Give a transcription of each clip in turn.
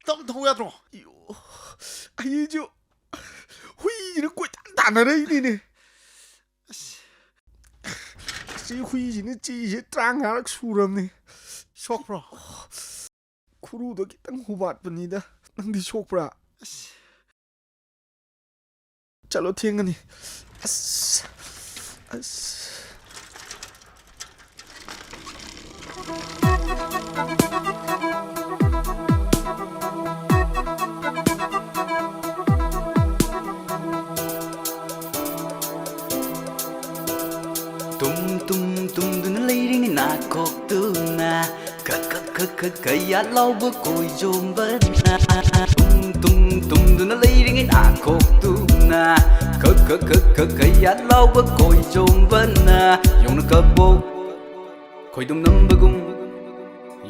Tổng thống ya rồi. 아이 저 회의를 꼭 단단하래 이네. 이 회의는 찌지 짱하락 수럽네. 쇼크로. ꯈꯨꯔꯨꯗꯣ ꯈꯤꯇꯪ ꯍꯨꯕꯥꯠꯄꯅꯤꯗ ꯅꯪꯗꯤ ꯁꯣꯛꯄ꯭ꯔꯥ ꯑꯁ ꯆꯠꯂꯣ ꯊꯦꯡꯒꯅꯤ ꯑꯁ ꯑꯁ tumduna leiring na koktuna kaya lauba koi jombana tumduna leiring na koktuna kaya lauba koi jombana yongna kabo khoidum nambagum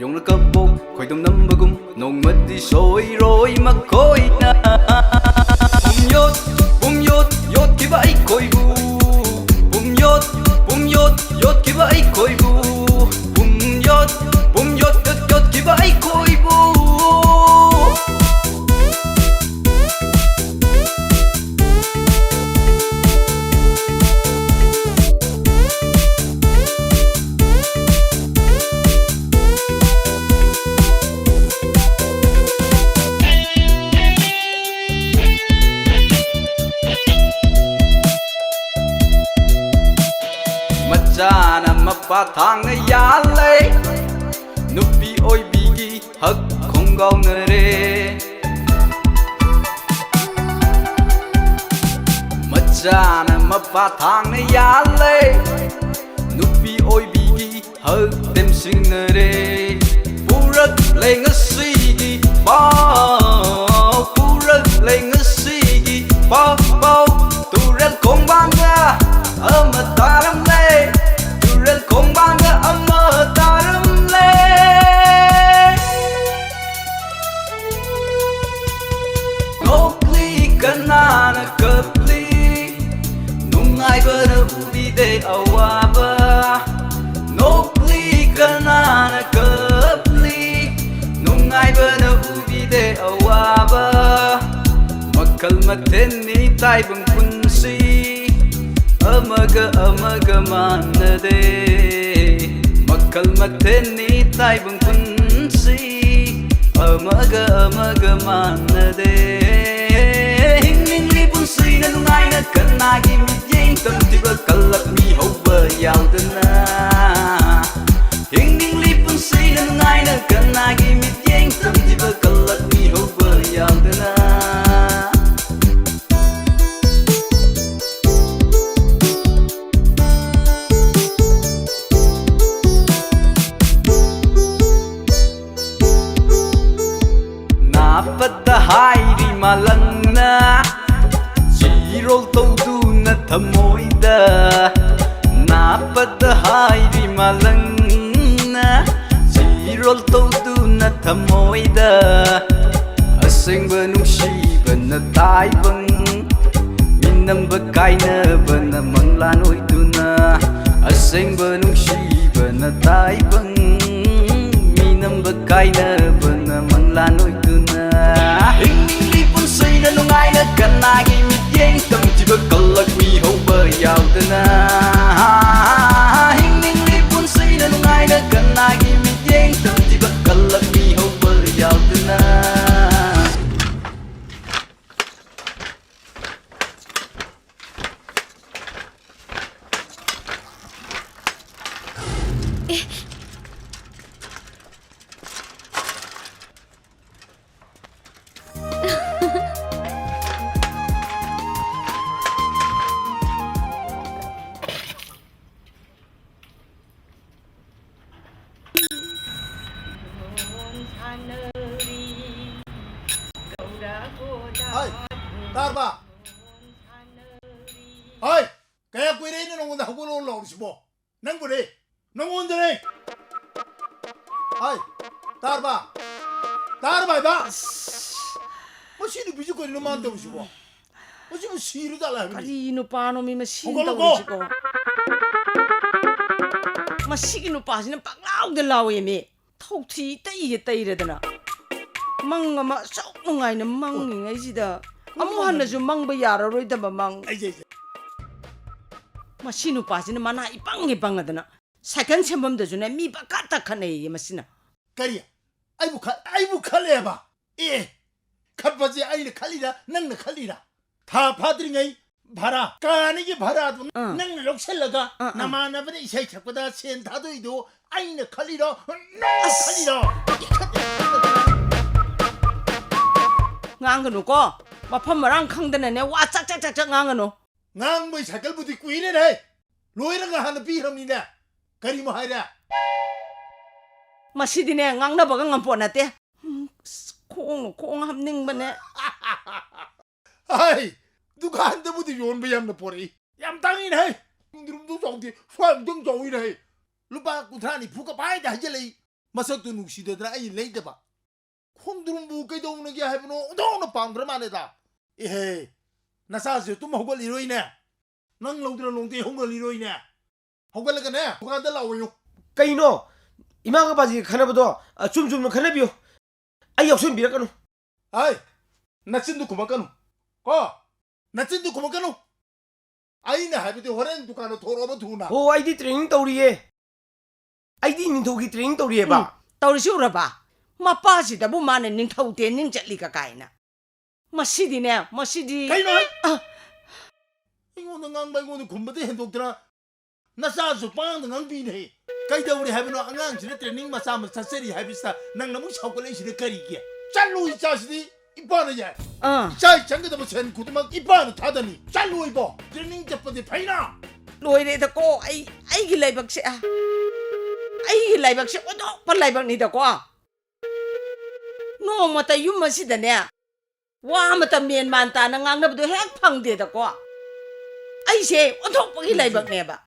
yongna kabo khoidum nambagum nongmadi soi roi makoina yot kiba ai koibu yot kiba ai koibu yot kiba ai koibu Jana mapa thang yale nupi oi bigi hak khongau nare Majana mapa thang yale nupi oi bigi hak dem sing nare Purak leng asigi ba purak leng asigi ba turel kong banga amataram le Turel kong banga amataram le Nokli kanana kapli Nungai bana ubide awaba Nokli kanana kapli Nungai bana ubide awaba Makal mateni taibang punsi Amaga manade Makal mateni taibang punsi Amaga manade Hingning li punsi na nungai na kanagi midyeng Tamtiba kalak mi hauba yaudana Hingning li punsi na nungai na kanagi midyeng Tamtiba kalak mi hauba yaudana Napada hairi malangna Jirol tawduna thamoida Napada hairi malangna Jirol tawduna thamoida Asengba nungsiba na taibang Minamba kainaba na manglan oiduna Asengba nungsiba na taibang Minamba kainaba na manglan oiduna Hingning li punsay na nungai na kanagi midyeng Tamtiba kalak mi hauba yaudana Hingning li punsay na nungai na kanagi midyeng Tamtiba kalak mi hauba yaudana Ơi, Tarba. Ơi, kaya kuire ni nong unda hukulo lo sibo. Nang kuire, nong unda ni. Ơi, Tarba. Tarba ba. Masih biju kuire no mante sibo. Masih musiru dala. Kali no pano mi machine Hukulo daw ko. siko. Masigi no pa sin panglaw de law yemi. Thau thi tai redana. Mang ma sok ngai na mang ni ngai sida. Amu han na ju mang ba yara roi da ba mang. Ai ai. Masinu pa sin mana ipang adana. Second sembam da ju na mi ba ka ta khane ye masina. Kariya. 아이부 칼레봐. 예. 갓바지 아이를 칼리라 낭나 칼리라. 다 파드링이 봐라. 까니게 봐라도 낭나 럭셀라가 나마나버네 이사이 찾보다 센 다도이도 아이는 칼리라 낭나 칼리라. ngang ko ma pham marang khang de ne wa chak chak chak chak ngang 낭뭐 색깔부터 있고 이래래. 로이랑가 하는 비람이네. 가리모 하이라. ma si di ne ngang na ba ngam po na te khong ham ning ba ne 아이 누가 한 대부터 요원배 얌나 보리. 얌땅이네. 둥둥둥 정디 수암둥 정이네. 루바 구타니 부가 바이다 하jel레. 마석도 누시더라 아이 레이더바. 콩드름 부게도 오는 게 해보노 너는 방그만해다. 예. 나사스 또 먹을 이로이네. 난 로드는 농대 홍걸 이로이네. 홍걸레가네. 누가 달라오요. Kaino, imaga baji khanabado chum khanabio. Ai yaksun birakanu. 아이 나친도 고마까노. 나친도 고마까노. 아이네 하비데 호렌 두카노 도로버 두나. Oh, ai di training tawriye. Ai di ning thogi training tawriye ba. tau ri su ra ba ma pa si da bu ma ne ning thau te ning chat li ka kai na ma si di ne ma si di 가이노. 이거는 낭발고는 군부대 행동들아. 나사스 빵은 낭비네. 가이다 우리 하비노 안강 지네 트레이닝 마사마 사세리 하비스타 낭 너무 샤오콜레 시네 거리게. 짤로 이 자식이 이빠느냐. 자 장가도 뭐전 구두막 이빠는 타더니 짤로 이뻐. 트레이닝 잡버디 파이나. loi de da ko ai gi lai bak se ai gi lai bak se o do pa lai bak ni da ko no ma ta yum ma si da ne wa ma ta mien man ta na ngang na bu hek phang de da ko ai se o do pa gi lai bak ne ba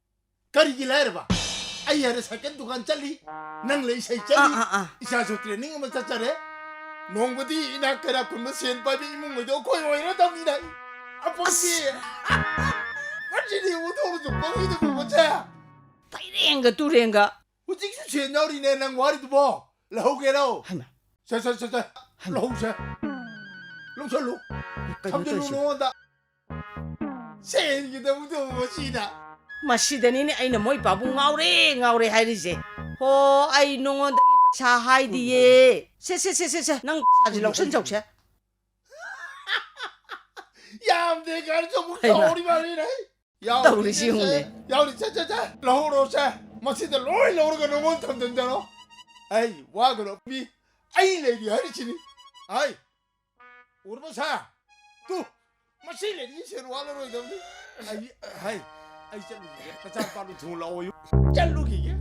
거리기 라이르바. 아이야를 살게 두간 짤리. 낭레 이사이 짤리. 이사조 트레이닝 뭐 짜짜래. 농부디 이나카라 군무 센바비 이몽무도 고요이나 답니다. 아버지. 아버지 우도로 좀 뻥이도 보자. tai reng ga tu reng ga 우직수 제나리네 낭 와리도 뭐. 라오게라오. hai ma 자자자자. 라오자. 롱철로. kai 감절로 no 놓는다. 세기도 무도 멋이다. ma si da ni ne ai na moi pa bu ngau re hai ri se ho ai no ngon da gi pa cha hai di ye se nang sa ji lok sen chok se 얌대 가르쳐 아이고. 먹자 우리 말이네. 야 또 우리 시흥네. 야 우리 자자자 러우로자 마시다 로이 러우가 너무 던던잖아. 아이 와 그럼 비 아이 레디 하리치니. 아이 우리 뭐사 또 마시 레디 셔 와로 이던데. 아이 아이 짤루기 바짝 바로 돈 나오요. 짤루기게.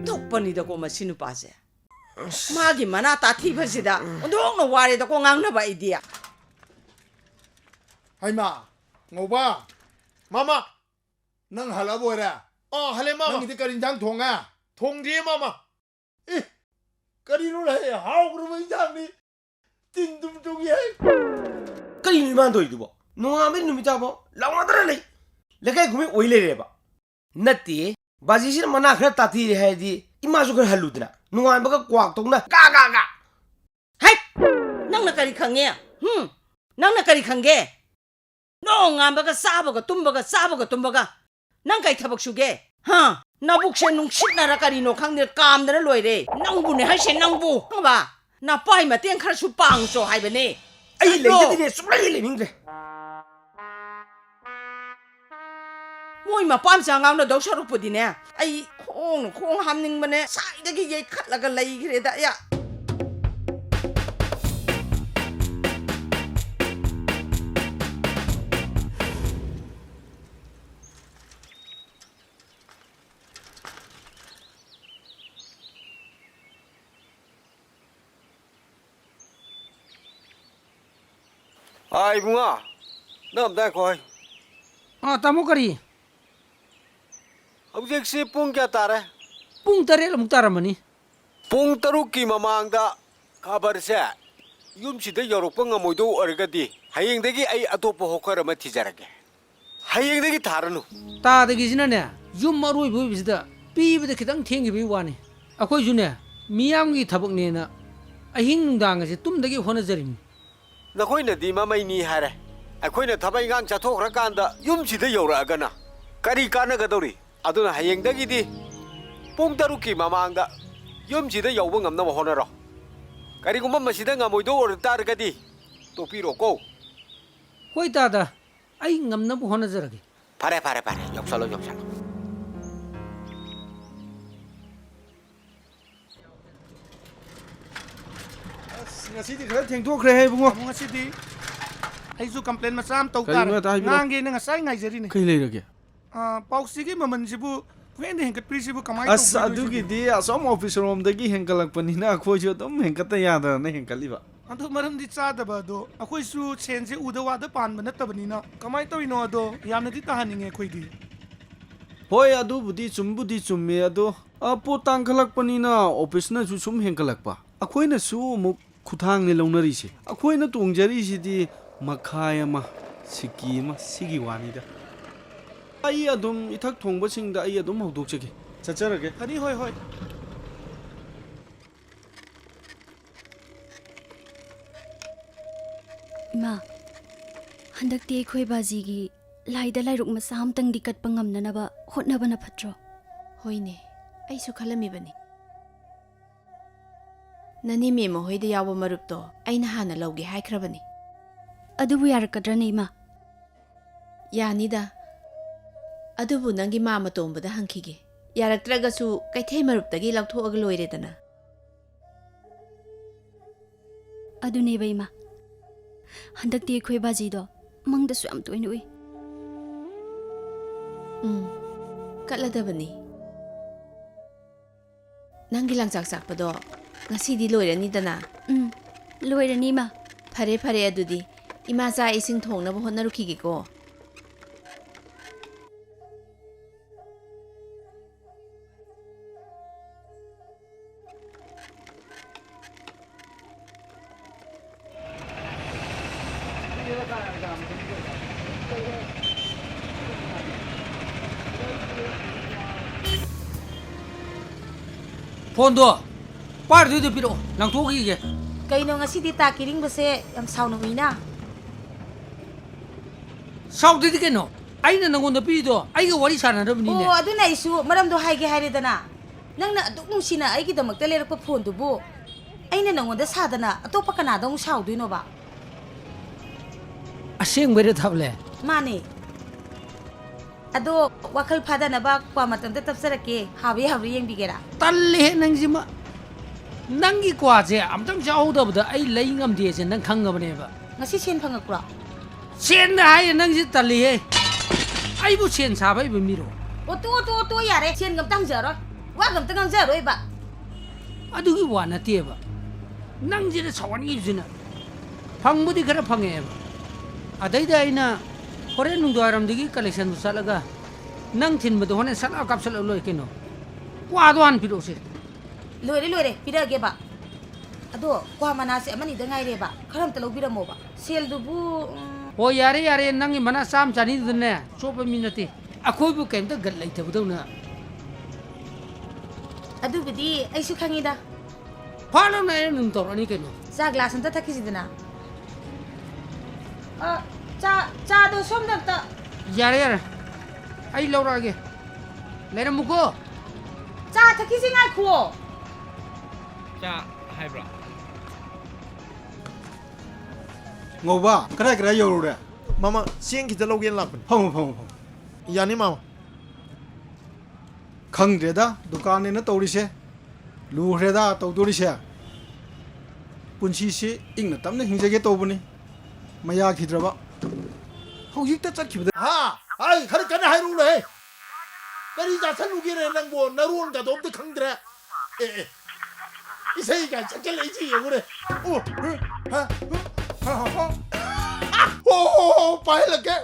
tok pa ni da ko ma sinu pa se ma gi mana ta thi pha si da dong no wa re da ko ngang na ba idea 하이마 ngoba Mama, 능 할라보라. hale 능 mama. 이제 거린장 통아. Thongdi mama. 거리로 해. 하우 그러면 이장니 띵dum종이 해. Kari man do idubo. Nunga me numita bo. Lawa dara le. Lekai gumi oile re ba. Natti, baji sir mana khra tati re hai di. Ima su khra haludna. Nunga ba ka kwak tong na. Ga. hai nang na kari khange nang na kari khange no ngam ba ka sa ba ka tum ba ka sa ba ka tum ba ka nang kai thabak su ge ha na buk se nung sit na ra kari no khang ne kam da loi re nang bu ne hai se nang bu ba na pai ma teng khar su pang so hai ba ne Ai le de ne su le ming de. moi ma pam sa ngam na dok sa ru pu di ne ai khong ham ning ba ne sai da gi ye khat la ga lai gre da ya Ai bunga, nam da koi. Tamo kari Objek si pung kya tare. pung tare lam taramani Pung taruk ki mamang da kabar sa. Yum si da yorok pang amoy do argadi. Hayeng dagi ay atopo hokar ama tijarage. Hayeng dagi taranu. ta da gizina ne yum maroi bu bisda pi bida kitang thengi bi wani akoi june miyam gi thabak ne na ahing nungdang se tum dagi hona jarim Nakoi na di mamay ni hare. ꯑꯩꯈꯣꯏꯅ ꯊꯕꯛ ꯏꯪꯈꯥꯡ ꯆꯠꯊꯣꯛꯈ꯭ꯔꯀꯥꯟꯗ ꯌꯨꯝꯁꯤꯗ ꯌꯧꯔꯛꯑꯒꯅ ꯀꯔꯤ ꯀꯥꯟꯅꯒꯗꯧꯔꯤ ꯑꯗꯨꯅ ꯍꯌꯦꯡꯗꯒꯤꯗꯤ ꯄꯨꯡ 6ꯀꯤ ꯃꯃꯥꯡꯗ ꯌꯨꯝꯁꯤꯗ ꯌꯧꯕ ꯉꯝꯅꯕ ꯍꯣꯠꯅꯔꯣ ꯀꯔꯤꯒꯨꯝꯕ ꯃꯁꯤꯗ ꯉꯝꯃꯣꯏꯗꯧ ꯑꯣꯏꯔꯇꯥꯔꯒꯗꯤ ꯇꯣꯛꯄꯤꯔꯣꯀꯣ ꯍꯣꯏ ꯇꯥꯗ ꯑꯩ ꯉꯝꯅꯕ ꯍꯣꯠꯅꯖꯔꯒꯦ ꯐꯔꯦ ꯐꯔꯦ ꯐꯔꯦ ꯌꯧꯁꯜꯂꯣ ꯌꯧꯁꯜꯂꯣ ngasi khara thengthokre hai bungo ꯑꯃꯨꯛ ꯉꯁꯤꯗꯤ ꯑꯩꯁꯨ ꯀꯝꯄ꯭ꯂꯦꯟ ꯃꯆꯥ ꯑꯃ ꯇꯧ ꯀꯔꯤꯅꯣ ꯇꯥꯔꯦ ꯍꯥꯏꯕꯤꯔꯣ? ꯉꯥꯡꯒꯦꯅ ꯉꯁꯥꯏ ꯉꯥꯏꯖꯔꯤꯅꯦ kai leirage ꯄꯥꯎꯆꯦꯒꯤ ꯃꯃꯜꯁꯤꯕꯨ ꯍꯦꯟꯅ ꯍꯦꯟꯒꯠꯄꯤꯔꯤꯁꯤꯕꯨ ꯀꯃꯥꯏꯅ as adugidi asom officer romdagi henkalakpanina akhoi ju dum henkata yadana henkaliba ꯑꯗꯨ ꯃꯔꯝꯗꯤ ꯆꯥꯗꯕ ꯑꯗꯣ ꯑꯩꯈꯣꯏꯁꯨ ꯁꯦꯟꯁꯦ ꯎꯗ ꯋꯥꯗ ꯄꯥꯟꯕ ꯅꯠꯇꯕꯅꯤꯅ ꯀꯃꯥꯏꯅ ꯇꯧꯔꯤꯅꯣ ꯑꯗꯣ ꯌꯥꯝꯅꯗꯤ ꯇꯥꯍꯟꯅꯤꯡꯉꯦ ꯑꯩꯈꯣꯏꯗꯤ hoi adubudi chumbudi chumme ado po tangkhalakpanina office na ju sum henkalakpa akhoina su muk khuthang ne launari se akhoina tongjari sidi makhai ama siki ma sigi wani da ai adum ithak thongba singda ai adum hawdok chege chacharage ꯐꯅꯤ ꯍꯣꯏ ꯍꯣꯏ ꯏꯃꯥ ꯍꯟꯗꯛꯇꯤ ꯑꯩꯈꯣꯏ ꯕꯥꯖꯤꯒꯤ ꯂꯥꯏꯗ ꯂꯥꯏꯔꯨꯛ ꯃꯆꯥ ꯑꯃꯇꯪꯗꯤ ꯀꯠꯄ ꯉꯝꯅꯅꯕ ꯍꯣꯠꯅꯕꯅ ꯐꯠꯇ꯭ꯔꯣ ꯍꯣꯏꯅꯦ ꯑꯩꯁꯨ ꯈꯜꯂꯝꯃꯤꯕꯅꯤ ꯅꯅꯦꯃꯦ ꯃꯈꯣꯏꯗ ꯌꯥꯎꯕ ꯃꯔꯨꯞꯇꯣ ꯑꯩꯅ ꯍꯥꯟꯅ ꯂꯧꯒꯦ ꯍꯥꯏꯈ꯭ꯔꯕꯅꯤ ꯑꯗꯨꯕꯨ ꯌꯥꯔꯛꯀꯗ꯭ꯔꯅꯦ ꯏꯃꯥ ꯌꯥꯅꯤꯗ ꯑꯗꯨꯕꯨ ꯅꯪꯒꯤ ꯃꯥꯃ ꯇꯣꯝꯕꯗ ꯍꯪꯈꯤꯒꯦ ꯌꯥꯔꯛꯇ꯭ꯔꯒꯁꯨ ꯀꯩꯊꯦꯜ ꯃꯔꯨꯞꯇꯒꯤ ꯂꯧꯊꯣꯛꯑꯒ ꯂꯣꯏꯔꯦꯗꯅ ꯑꯗꯨꯅꯦꯕ ꯏꯃꯥ ꯍꯟꯗꯛꯇꯤ ꯑꯩꯈꯣꯏ ꯕꯥꯖꯤꯗꯣ ꯃꯪꯗꯁꯨ ꯌꯥꯝ ꯇꯣꯏꯅ ꯎꯏ ꯀꯠꯂꯗꯕꯅꯤ ꯅꯪꯒꯤ ꯂꯪꯆꯥꯛ ꯆꯥꯛꯄꯗꯣ ꯉꯁꯤꯗꯤ ꯂꯣꯏꯔꯅꯤꯗꯅ ꯂꯣꯏꯔꯅꯤ ꯏꯃꯥ ꯐꯔꯦ ꯐꯔꯦ ꯑꯗꯨꯗꯤ ꯏꯃꯥ ꯆꯥꯛ ꯏꯁꯤꯡ ꯊꯣꯡꯅꯕ ꯍꯣꯠꯅꯔꯨꯈꯤꯒꯦꯀꯣ ꯐꯣꯟꯗꯣ ꯄꯥꯏꯔꯗꯣꯏꯗꯣ ꯄꯤꯔꯛꯑꯣ ꯂꯪꯊꯣꯛꯈꯤꯒꯦ ꯀꯩꯅꯣ ꯉꯁꯤꯗꯤ ꯇꯥꯛꯀꯤꯔꯤꯡꯕꯁꯦ ꯌꯥꯝ ꯁꯥꯎꯅ ꯎꯏꯅ ꯁꯥꯎꯗ꯭ꯔꯗꯤ ꯀꯩꯅꯣ ꯑꯩꯅ ꯅꯪꯉꯣꯟꯗ ꯄꯤꯔꯤꯗꯣ ꯑꯩꯒ ꯋꯥꯔꯤ ꯁꯥꯟꯅꯔꯕꯅꯤꯅꯦ ꯑꯣ ꯑꯗꯨꯅ ꯑꯩꯁꯨ ꯃꯔꯝꯗꯣ ꯍꯥꯏꯒꯦ ꯍꯥꯏꯔꯦꯗꯅ ꯅꯪꯅ ꯑꯗꯨꯛ ꯅꯨꯡꯁꯤꯅ ꯑꯩꯒꯤꯗꯃꯛꯇ ꯂꯩꯔꯛꯄ ꯐꯣꯟꯗꯨꯕꯨ ꯑꯩꯅ ꯅꯪꯉꯣꯟꯗ ꯁꯥꯗꯅ ꯑꯇꯣꯞꯄ ꯀꯅꯥꯗ ꯑꯃꯨꯛ ꯁꯥꯎꯗꯣꯏꯅꯣꯕ ꯑꯁꯦꯡꯕꯩꯔ ꯊꯥꯕꯂꯦ ꯃꯥꯅꯦ ꯑꯗꯣ ꯋꯥꯈꯜ ꯐꯥꯗꯅꯕ ꯀ꯭ꯋꯥ ꯃꯇꯝꯗ ꯇꯞꯆꯔꯛꯀꯦ ꯍꯥꯎꯕꯤ ꯍꯥꯎꯕꯤ ꯌꯦꯡꯕꯤꯒꯦꯔꯥ ꯇꯜꯂꯦꯍꯦ ꯅꯪꯁꯤꯃ ꯅꯪꯒꯤ ꯀ꯭ꯋꯥꯁꯦ ꯑꯝꯇꯪ ꯆꯥꯍꯧꯗꯕꯗ ꯑꯩ ꯂꯩ ꯉꯝꯗꯦꯁꯦ ꯅꯪ ꯈꯪꯉꯕꯅꯦꯕ ꯉꯁꯤ ꯁꯦꯟ ꯐꯪꯉꯛꯄ꯭ꯔꯣ ꯁꯦꯟꯗ ꯍꯥꯏꯌꯦ ꯅꯪꯁꯤ ꯇꯜꯂꯤꯍꯦ ꯑꯩꯕꯨ ꯁꯦꯟ ꯁꯥꯕ ꯍꯩꯕ ꯃꯤꯔꯣ ꯑꯣꯇꯣ ꯌꯥꯔꯦ ꯁꯦꯟꯒ ꯑꯝꯇ ꯍꯪꯖꯔꯣꯏ ꯋꯥꯒ ꯑꯝꯇ ꯉꯥꯡꯖꯔꯣꯏꯕ ꯑꯗꯨꯒꯤ ꯋꯥ ꯅꯠꯇꯦꯕ ꯅꯪꯁꯤꯅ ꯁꯥꯎꯍꯟꯈꯤꯕꯁꯤꯅ ꯐꯪꯕꯨꯗꯤ ꯈꯔ ꯐꯪꯉꯛꯑꯦꯕ ꯑꯗꯩꯗ ꯑꯩꯅ ꯍꯣꯔꯦꯟ ꯅꯨꯡꯗꯥꯡꯋꯥꯏꯔꯝꯗꯒꯤ ꯀꯂꯦꯛꯁꯟꯗꯨ ꯆꯠꯂꯒ ꯅꯪ ꯊꯤꯟꯕꯗꯣ ꯍꯣꯔꯦꯟ ꯁꯠꯂ ꯀꯥꯞꯁꯜꯂ ꯂꯣꯏ ꯀꯩꯅꯣ ꯀ꯭ꯋꯥꯗꯣ ꯍꯥꯟꯅ ꯄꯤꯔꯛꯎꯁꯦ ꯂꯣꯏꯔꯦ ꯄꯤꯔꯛꯑꯒꯦꯕ ꯑꯗꯣ ꯀ꯭ꯋꯥ ꯃꯅꯥꯁꯦ ꯑꯃꯅꯤꯗ ꯉꯥꯏꯔꯦꯕ ꯈꯔ ꯑꯝꯇ ꯂꯧꯕꯤꯔꯝꯃꯣꯕ ꯁꯦꯜꯗꯨꯕꯨ ꯍꯣꯏ ꯌꯥꯔꯦ ꯅꯪꯒꯤ ꯃꯅꯥ ꯆꯥꯝ ꯆꯅꯤꯗꯨꯗꯅꯦ ꯆꯣꯞꯄ ꯃꯤ ꯅꯠꯇꯦ ꯑꯩꯈꯣꯏꯕꯨ ꯀꯩꯝꯇ ꯒꯠ ꯂꯩꯇꯕꯗꯧꯅ ꯑꯗꯨꯕꯨꯗꯤ ꯑꯩꯁꯨ ꯈꯪꯉꯤꯗ ꯐꯥꯅꯕꯅ ꯑꯩꯅ ꯑꯗꯨꯝ ꯇꯧꯔꯛꯑꯅꯤ ꯀꯩꯅꯣ ꯆꯥ ꯒ꯭ꯂꯥꯁ ꯑꯝꯇ ꯊꯛꯈꯤꯁꯤꯗꯅ ꯆꯥꯗꯣ ꯁꯣꯝꯗ ꯑꯝꯇ ꯌꯥꯔꯦ ꯑꯩ ꯂꯧꯔꯛꯑꯒꯦ ꯂꯩꯔꯝꯃꯨꯀꯣ ꯆꯥ ꯊꯛꯈꯤꯁꯤ ꯉꯥꯏꯈꯨꯑꯣ ꯆꯥ ꯍꯥꯏꯕ꯭ꯔꯥ ꯉꯧꯕ ꯀꯗꯥꯏ ꯌꯧꯔꯨꯔꯦ ꯃꯥꯃ ꯆꯦꯡ ꯈꯤꯇ ꯂꯧꯒꯦꯅ ꯂꯥꯛꯄꯅꯤ ꯐꯝꯃꯨ ꯌꯥꯅꯤ ꯃꯥꯃ ꯈꯪꯗ꯭ꯔꯦꯗ ꯗꯨꯀꯥꯟꯅꯦꯅ ꯇꯧꯔꯤꯁꯦ ꯂꯨꯈ꯭ꯔꯦꯗ ꯇꯧꯗꯣꯔꯤꯁꯦ ꯄꯨꯟꯁꯤꯁꯤ ꯏꯪꯅ ꯇꯞꯅ ꯍꯤꯡꯖꯒꯦ ꯇꯧꯕꯅꯤ ꯃꯌꯥꯈꯤꯗ꯭ꯔꯕ ꯍꯧꯖꯤꯛꯇ ꯆꯠꯈꯤꯕꯗ ꯑꯩ ꯈꯔ ꯀꯟꯅ ꯍꯥꯏꯔꯨꯅꯦ ꯀꯔꯤ ꯆꯥꯁꯜꯂꯨꯒꯦꯅꯦ ꯅꯪꯕꯣ ꯅꯔꯣꯟꯒꯗꯣ ꯑꯝꯇ ꯈꯪꯗ꯭ꯔꯦ ꯏꯁꯩꯒ ꯁꯛꯆꯜꯂꯛꯏꯁꯤ ꯌꯦꯡꯉꯨꯅꯦ ꯄꯥꯏꯍꯜꯂꯛꯀꯦ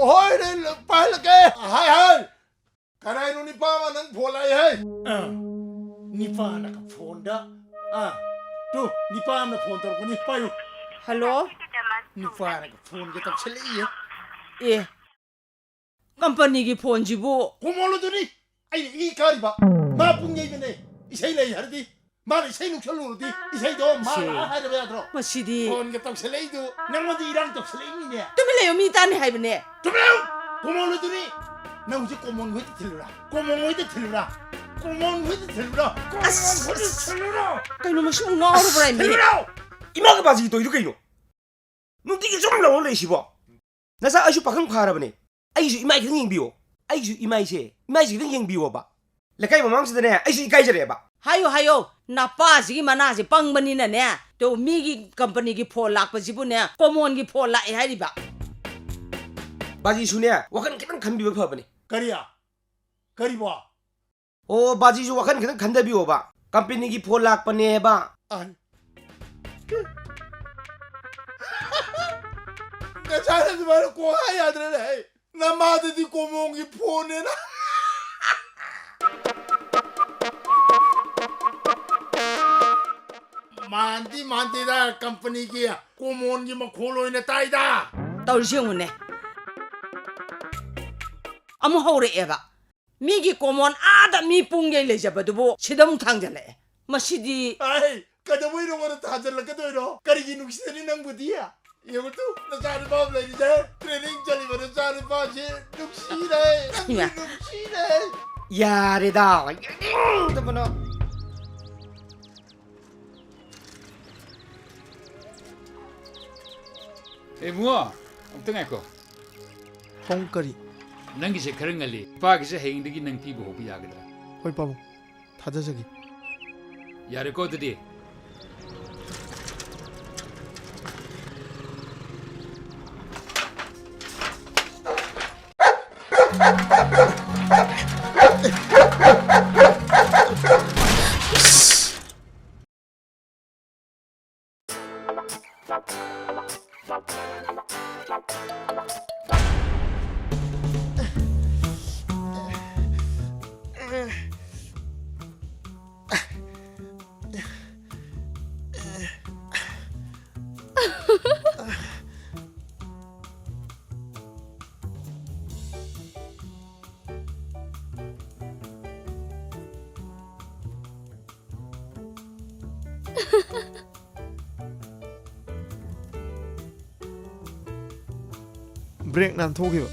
ꯍꯣꯏꯅꯦ ꯄꯥꯏꯍꯜꯂꯛꯀꯦ ꯍꯥꯏ ꯀꯅꯥꯏꯅꯣ ꯅꯤꯄꯥ ꯑꯃ ꯅꯪ ꯐꯣꯟ ꯂꯥꯛꯑꯦ ꯍꯥꯏ ꯅꯤꯄꯥꯅꯒ ꯐꯣꯟꯗ ꯇꯨ ꯅꯤꯄꯥ ꯑꯃꯅ ꯐꯣꯟ ꯇꯧꯔꯛꯄꯅꯤ ꯄꯥꯏꯌꯨ ꯍꯜꯂꯣ ꯅꯤꯄꯥꯅꯒ ꯐꯣꯟꯒ ꯇꯧꯁꯜꯂꯛꯏꯌꯦ ꯑꯦ ꯀꯝꯄꯅꯤꯒꯤ ꯐꯣꯟꯁꯤꯕꯨ ꯀꯨꯃꯣꯜꯗꯨꯅꯤ ꯑꯩꯅ ꯏ ꯀꯥꯔꯤꯕ ꯃꯥ ꯄꯨꯡ ꯌꯩꯕꯅꯦ ꯏꯁꯩ ꯂꯩ ꯍꯥꯏꯔꯗꯤ 마는 이세 누철로디 이세도 마 하려야 들어 마시디 폰게 떡슬레이도 낭만디 이랑 떡슬레이니네 뚜밀레요 미단이 하이브네 두명 고몬르더니 나 우지 고몬 회드 들으라 고몬 회드 들으라 고몬 회드 들으라 고몬 회드 들으라 그놈 마시면 나오로 브라이미 들으라 이마가 바지 또 이렇게 이노 눈띠기 좀 나올래 시보 나사 아주 박한 과라버네 아이주 이마이 그냥 잉비오 아이주 이마이세 이마이지 그냥 잉비오 봐 레카이 마망스드네 아이주 이까이저래 봐 하요 하요 나빠지기 만나지 빵번이나네 또 미기 컴퍼니기 폴 락빠지부네 꼬몬기 폴 락이 하리바 바지 수네 와칸 그냥 간비오 봐버네 거리야 거리 봐 오 바지 주 와칸 그냥 간다비오 봐 컴퍼니기 폴락 빠네 봐 아니 나 잘하지 말고 고하야 되네 나 마드디 고몽이 보내나 만디다 컴퍼니기 고몽이 뭐 콜로이네 따이다 떠올시오네 아무 하오래 에바 미기 꼬몬 아다 미뿡게 레자바두보 시덤 탕절래 마시디 아이 kada mo ino ngoro tajar la kato ino kari ginuk sini nang budia iyo tu na sari pa bla ni jay training jali ba na sari pa je nuksire nuksire 야래다 또뭐너 mua ông tiếng ai ko hong kari nang gi se kharang ali pa gi se heng digi nang pi bo bi ya ga hoi pabu thajasagi yare ko de break nan thogiba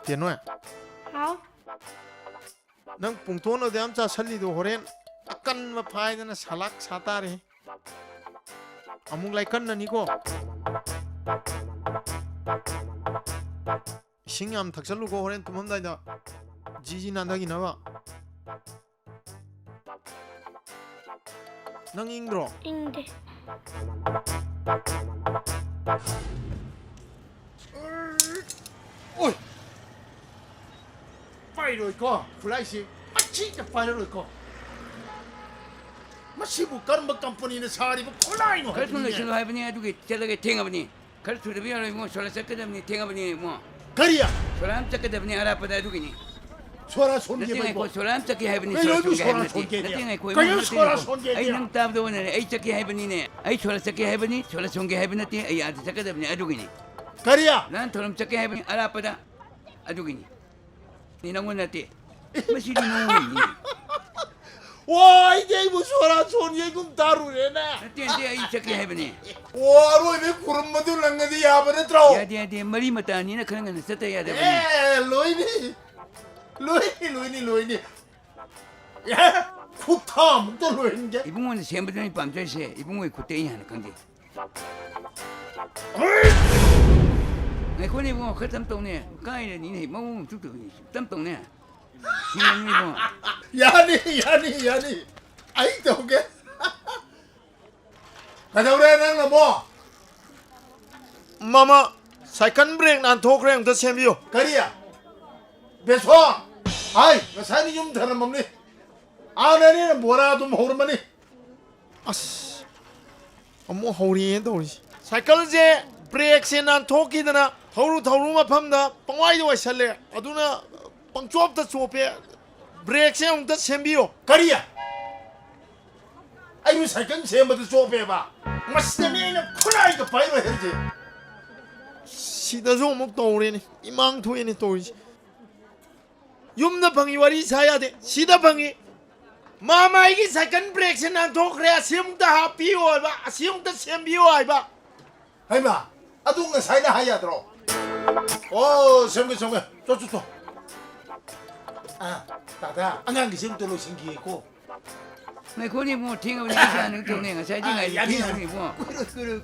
Tiennoy. How? Nang pungton ode am cha sali do horen akan ma phai na salak satare amung lai kan na ni ko sing am thaksalu ko horen tumam dai da jiji na da gi na ba nang ingro Ingde. ôi phải rồi co fly gì mắt chỉ cái phải rồi co mắt chỉ một căn một company này sao đi một fly mà 그래서 술 해보니 아두기 저렇게 탱아보니 그래서 술이 비어라 뭐 술을 섞어잡니 탱아보니 뭐 그리야 술함 섞어잡니 알아보다 아두기니 소라 손게 나띵이 뭐 고 술함 섞기 해보니 왜 여기 소라 손게 나띵이 고 그냥 소라 손게 아이 능 땀도 오네 아이 섞기 해보니네 아이 술 섞기 해보니 술 손게 해보니 아이 아두 섞어잡니 아두기니 그리야 난 도름 섞기 해보니 알아보다 아두기니 니랑은 나띠 마시리 노니 와 이게 뭐 소라 손게 좀 다루네 나띠 아이 섞기 해보니 와 로이네 구름 모두 랑가디 야버네 들어 야디야디 머리 맞다 니나 그런 거는 썼어야 돼 에 로이니 야 후타무도 로인게 이봉원은 셈부더니 밤저세 이봉원이 그때 하는 건데. 내 코니 이봉원 그 땀똥네. 까이는 니네 멍 죽도 땀똥네. 이봉원 이봉원. 야니 아이 저게 가자 우리 낭나 뭐 마마 사이클 브레이크 난 토크랭 더 챔비요 거리야 배소 아이 사이니 좀 다른 뭡니 아내는 뭐라도 모르마니 아스 어머 허리에 도리 사이클제 브레이크 난 토끼드나 더루 마팜다 뻥와이도 와살래 아두나 뻥좁다 좁에 브레이크 더 챔비요 거리야 아이고 사이클 셈부터 좁해봐 마스터니는 코라이가 바이로 해야지 시다조 목 떠오르니 이망토에니 떠오르지 юм나 방이 와리 사야 돼 시다 방이 마마 이게 사이클 브레이크 난 토크래 시험다 하피오 봐 시험다 챔비요 아이바 하이마 아동가 사이나 하야 들어 오 sem게 좋 아 다다 안한 게 sem도로 생기고 내 코니 뭐 팅하고 하는 동네가 사진가 야니 뭐. 그래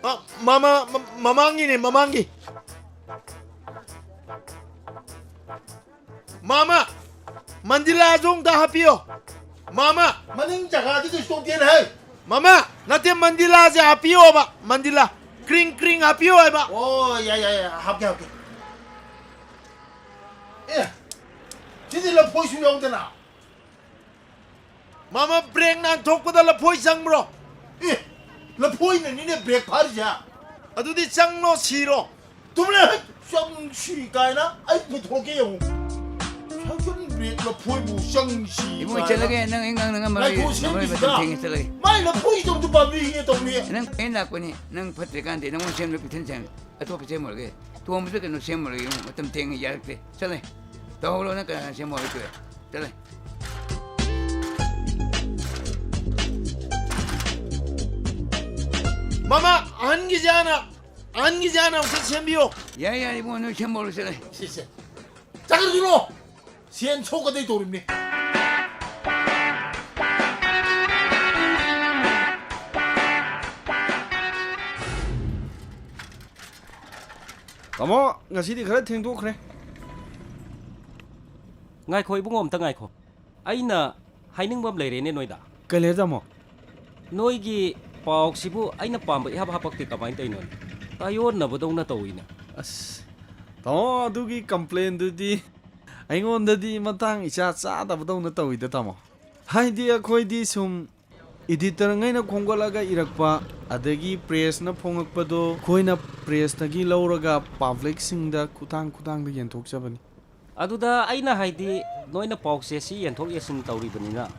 아 마망이네 마망기 마마 만딜라 좀다 하피요 마마 마닝 자가지도 똥띠는 해 마마 나한테 만딜라 하피요 봐 만딜라 크링 하피요 해봐 오 야야야 합게 예 지들라 보이시면 오더나 마마 브레이크 난 톡보다 포이상 브로 예 나 보이는 니네 백팔이자 아두디 짱로 시로 두분에 쌍시가이나 아이 도게요 사전 나 보이고 쌍시 이봉원 잘라게 능 인강 말이 너무 땡이 잘라게. 마이 나 보이 좀도 밤이 동네 능 애나거니 능 퍼트간데 능 셈을 비튼 셈. 아토 비제 몰게. 또 무슨 그 셈을 이 어떤 땡이 야르게. 잘래. 더불어는 그 셈을 그. 잘래. 마마 안기잖아 무슨 챔비요 야야 이봉원 셈을 잘래. 시세 자가 주노 시엔 초가 돼 도립니 Tamo ngasi di khare theng do khare. Ngai khoi bungo amta ngai kho. Aina haining bam leire ne noida. Kale tamo. Noi gi pauk sibu aina pamba hab hapak ti kamai tai non. Tayon na bodong na tawina. As. Tamo adugi complain du di. Aingon di matang isa cha da bodong na tawi da tamo. Hai di akhoi di sum editor ngai na khongolaga irakpa adagi press na phongakpado khoina press tagi lauraga public singda kutang da yenthok jabani. Aduda aina haidi noina pauk se si yenthok yesin tawri banina.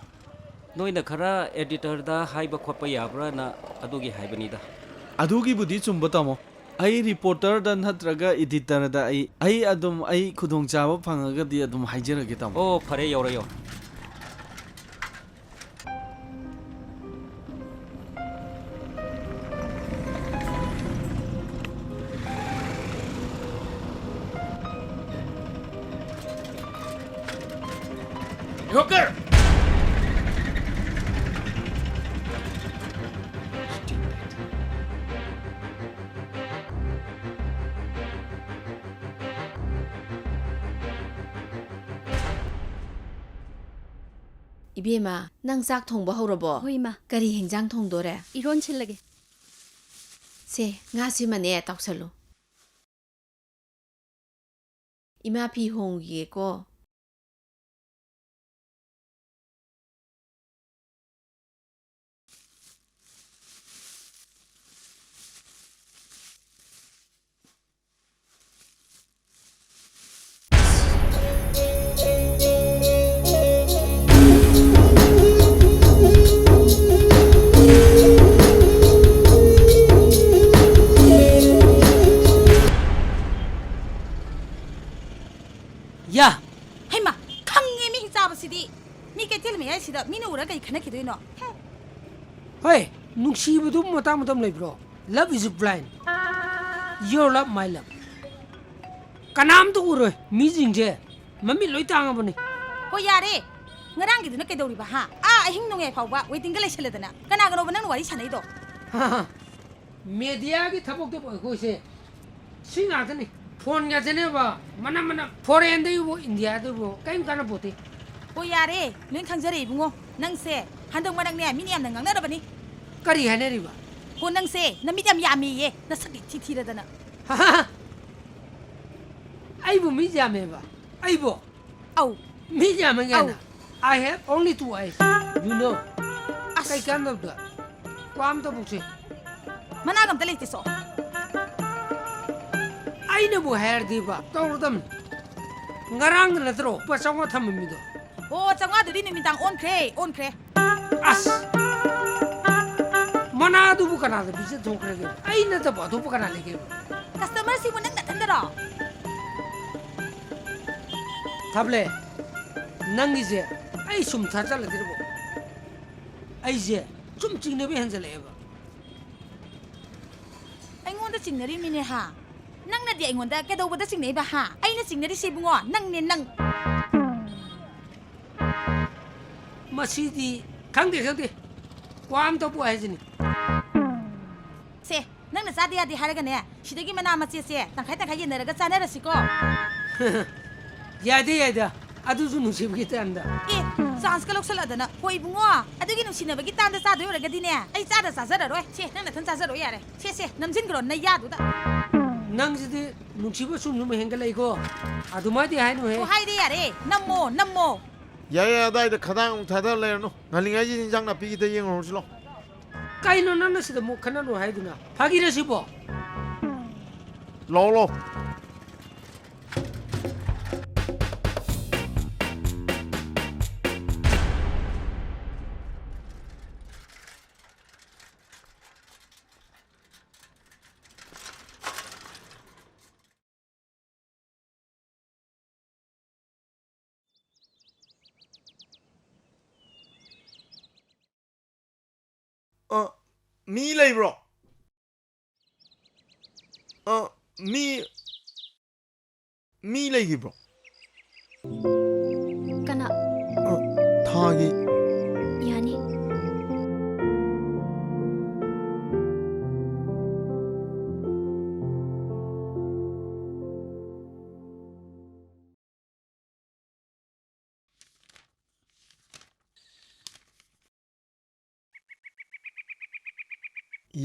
Noina khara editor da haiba khotpa yabra na adugi haibani da. Adugi budi chumba tamo. Ai reporter da natraga editor da ai adum ai khudong chaba phangaga di adum haijera ge tamo. Oh phare yora yo. Hooker! 이비에마 낭 싹 통보 하우러보 Hoi ma, 까리 행장 통도래 iron chillage. 세 nga시만에 떡살로 이마 비홍기고 야, 하이마 강에 미 잡으시디 미게 텔미 시다 미는 우라가 이카나 기도이노 hey, nungsibudu matam leibro. Love is blind. Your love, my love. ꯀꯅꯥꯝꯇ ꯎꯔꯣꯏ ꯃꯤꯁꯤꯡꯁꯦ ꯃꯃꯤꯠ ꯂꯣꯏ ꯇꯥꯡꯉꯕꯅꯤ ꯍꯣꯏ ꯌꯥꯔꯦ ꯉꯔꯥꯡꯒꯤꯗꯨꯅ ꯀꯩꯗꯧꯔꯤꯕ ꯍꯥ ꯑꯍꯤꯡ ꯅꯣꯡꯌꯥꯏ ꯐꯥꯎꯕ ꯋꯦꯇꯤꯡꯒ ꯂꯩꯁꯜꯂꯗꯅ ꯀꯅꯥꯒꯅꯣꯕ ꯅꯪꯅ ꯋꯥꯔꯤ ꯁꯥꯟꯅꯩꯗꯣ ꯃꯦꯗꯤꯌꯥꯒꯤ ꯊꯕꯛꯇꯕꯨ ꯑꯩꯈꯣꯏꯁꯦ ꯁꯤ ꯉꯥꯛꯇꯅꯤ ꯐꯣꯟ ꯉꯥꯛꯇꯅꯦꯕ ꯃꯅꯝ ꯐꯣꯔꯦꯟꯗꯒꯤꯕꯨ ꯏꯟꯗꯤꯌꯥꯗꯒꯤꯕꯨ ꯀꯔꯤꯝ ꯀꯥꯟꯅꯄꯣꯠꯇꯦ ꯍꯣꯏ ꯌꯥꯔꯦ ꯂꯣꯏ ꯈꯪꯖꯔꯦ ꯏꯕꯨꯡꯉꯣ ꯅꯪꯁꯦ ꯍꯟꯗꯛ ꯃꯔꯛꯅꯦ ꯃꯤꯅ ꯌꯥꯝꯅ ꯉꯥꯡꯅꯔꯕꯅꯤ ꯀꯔꯤ ꯍꯥꯏꯅꯔꯤꯕ ꯍꯣ ꯅꯪꯁꯦ ꯅꯃꯤꯠ ꯌꯥꯝ ꯌꯥꯝꯃꯤꯌꯦ ꯅꯁꯛ ꯊꯤ ꯊꯤꯔꯗꯅ ꯑꯩꯕꯨ ꯃꯤ ꯌꯥꯝꯃꯦꯕ ꯑꯩꯕꯨ ꯑꯧ ꯃꯤ ꯌꯥꯝꯃꯦ ꯀꯥꯏꯅ I have only 2 eyes you know ꯀꯩ ꯀꯥꯟꯗꯕꯗ ꯀ꯭ꯋꯥꯝꯇ ꯄꯨꯛꯁꯦ ꯃꯅꯥꯒ ꯑꯝꯇ ꯂꯩꯇꯦ ꯁꯣ ꯑꯩꯅꯕꯨ ꯍꯥꯏꯔꯗꯤꯕ ꯇꯧꯔꯗꯝꯅꯤ ꯉꯔꯥꯡꯗ ꯅꯠꯇ꯭ꯔꯣ ꯂꯨꯄꯥ 500 ꯊꯝꯃꯝꯃꯤꯗꯣ ꯑꯣ 500ꯗꯨꯗꯤ ꯅꯨꯃꯤꯗꯥꯡ ꯑꯣꯟꯈ꯭ꯔꯦ ꯑꯁ ꯃꯅꯥꯗꯨꯕꯨ ꯀꯅꯥꯗ ꯄꯤꯖꯊꯣꯛꯈ꯭ꯔꯒꯦ ꯑꯩ ꯅꯠꯇꯕ ꯑꯇꯣꯞꯄ ꯀꯅꯥ ꯂꯩꯒꯦꯕ ꯀꯁꯇꯃꯔꯁꯤꯕꯨ ꯅꯪ ꯅꯊꯟꯗꯔꯣ ꯊꯥꯕꯂꯦ ꯅꯪꯒꯤꯁꯦ ꯑꯩ ꯁꯨꯝ ꯊꯥꯖꯜꯂꯗꯤꯔꯕꯣ ꯑꯩꯁꯦ ꯁꯨꯝ ꯆꯤꯡꯅꯕ ꯍꯦꯟꯖꯜꯂꯛꯑꯦꯕ ꯑꯩꯉꯣꯟꯗ ꯆꯤꯡꯅꯔꯤꯃꯤꯅꯦ ꯍꯥ ꯅꯪꯅꯗꯤ ꯑꯩꯉꯣꯟꯗ ꯀꯩꯗꯧꯕꯗ ꯆꯤꯡꯅꯩꯕ ꯍꯥ ꯑꯩꯅ ꯆꯤꯡꯅꯔꯤꯁꯤ ꯏꯕꯨꯡꯉꯣ ꯅꯪꯅꯦ ꯅꯪ ꯃꯁꯤꯗꯤ ꯈꯪꯗꯦ ꯀ꯭ꯋꯥꯝꯇꯕꯨ ꯍꯥꯏꯁꯤꯅꯤ ꯁꯦ ꯅꯪꯅ ꯆꯥꯗꯦ ꯌꯥꯗꯦ ꯍꯥꯏꯔꯒꯅꯦ ꯁꯤꯗꯒꯤ ꯃꯅꯥ ꯃꯆꯦꯠꯁꯦ ꯇꯪꯈꯥꯏ ꯌꯦꯟꯅꯔꯒ ꯆꯥꯅꯔꯁꯤꯀꯣ ꯌꯥꯏꯗ ꯑꯗꯨꯁꯨ ꯅꯨꯡꯁꯤꯕꯒꯤ ꯇꯥꯟꯗ ꯑꯦ ꯆꯥꯟꯁꯀ ꯂꯧꯁꯜꯂꯛꯑꯗꯅ ꯍꯣꯏ ꯏꯕꯨꯡꯉꯣ ꯑꯗꯨꯒꯤ ꯅꯨꯡꯁꯤꯅꯕꯒꯤ ꯇꯥꯟꯗ ꯆꯥꯗꯣꯏ ꯑꯣꯏꯔꯒꯗꯤꯅꯦ ꯑꯩ ꯆꯥꯖꯔꯔꯣꯏ ꯁꯦ ꯅꯪ ꯅꯊꯟ ꯆꯥꯖꯔꯣ ꯌꯥꯔꯦ ꯁꯦ ꯅꯝꯖꯤꯟꯈ꯭ꯔꯣ ꯅꯌꯥꯗꯨꯗ ꯅꯪꯁꯤꯗꯤ ꯅꯨꯡꯁꯤꯕ ꯁꯨꯝ ꯍꯦꯟꯒꯠꯂꯛꯏꯀꯣ ꯑꯗꯨꯃꯥꯏꯗꯤ ꯍꯥꯏꯅꯨꯍꯦ ꯑꯣ ꯍꯥꯏꯗꯦ ꯌꯥꯔꯦ ꯅꯝꯃꯣ ꯌꯥꯏ ꯑꯗꯥꯏꯗ ꯈꯗꯥꯡ ꯑꯃꯨꯛ ꯊꯥꯗꯔ ꯂꯩꯔꯅꯨ ꯉꯜꯂꯤꯉꯩꯁꯤꯗ ꯏꯟꯖꯥꯡ ꯅꯥꯄꯤꯒꯤꯗ ꯌꯦꯡꯉꯨꯔꯁꯤ ꯂꯣ ꯀꯩꯅꯣ ꯅꯪꯅ ꯁꯤꯗ ꯑꯃꯨꯛ ꯈꯟꯅꯅꯨ ꯍꯥꯏꯗꯨꯅ ꯐꯥꯒꯤꯔ ꯁꯤꯕꯣ ꯂꯥꯛꯑꯣ ꯃꯤ ꯂꯩꯕ꯭ꯔꯣ ꯃꯤ ꯂꯩꯈꯤꯕ꯭ꯔꯣ ꯀꯅꯥ ꯊꯥꯒꯤ ꯌꯥꯅꯤ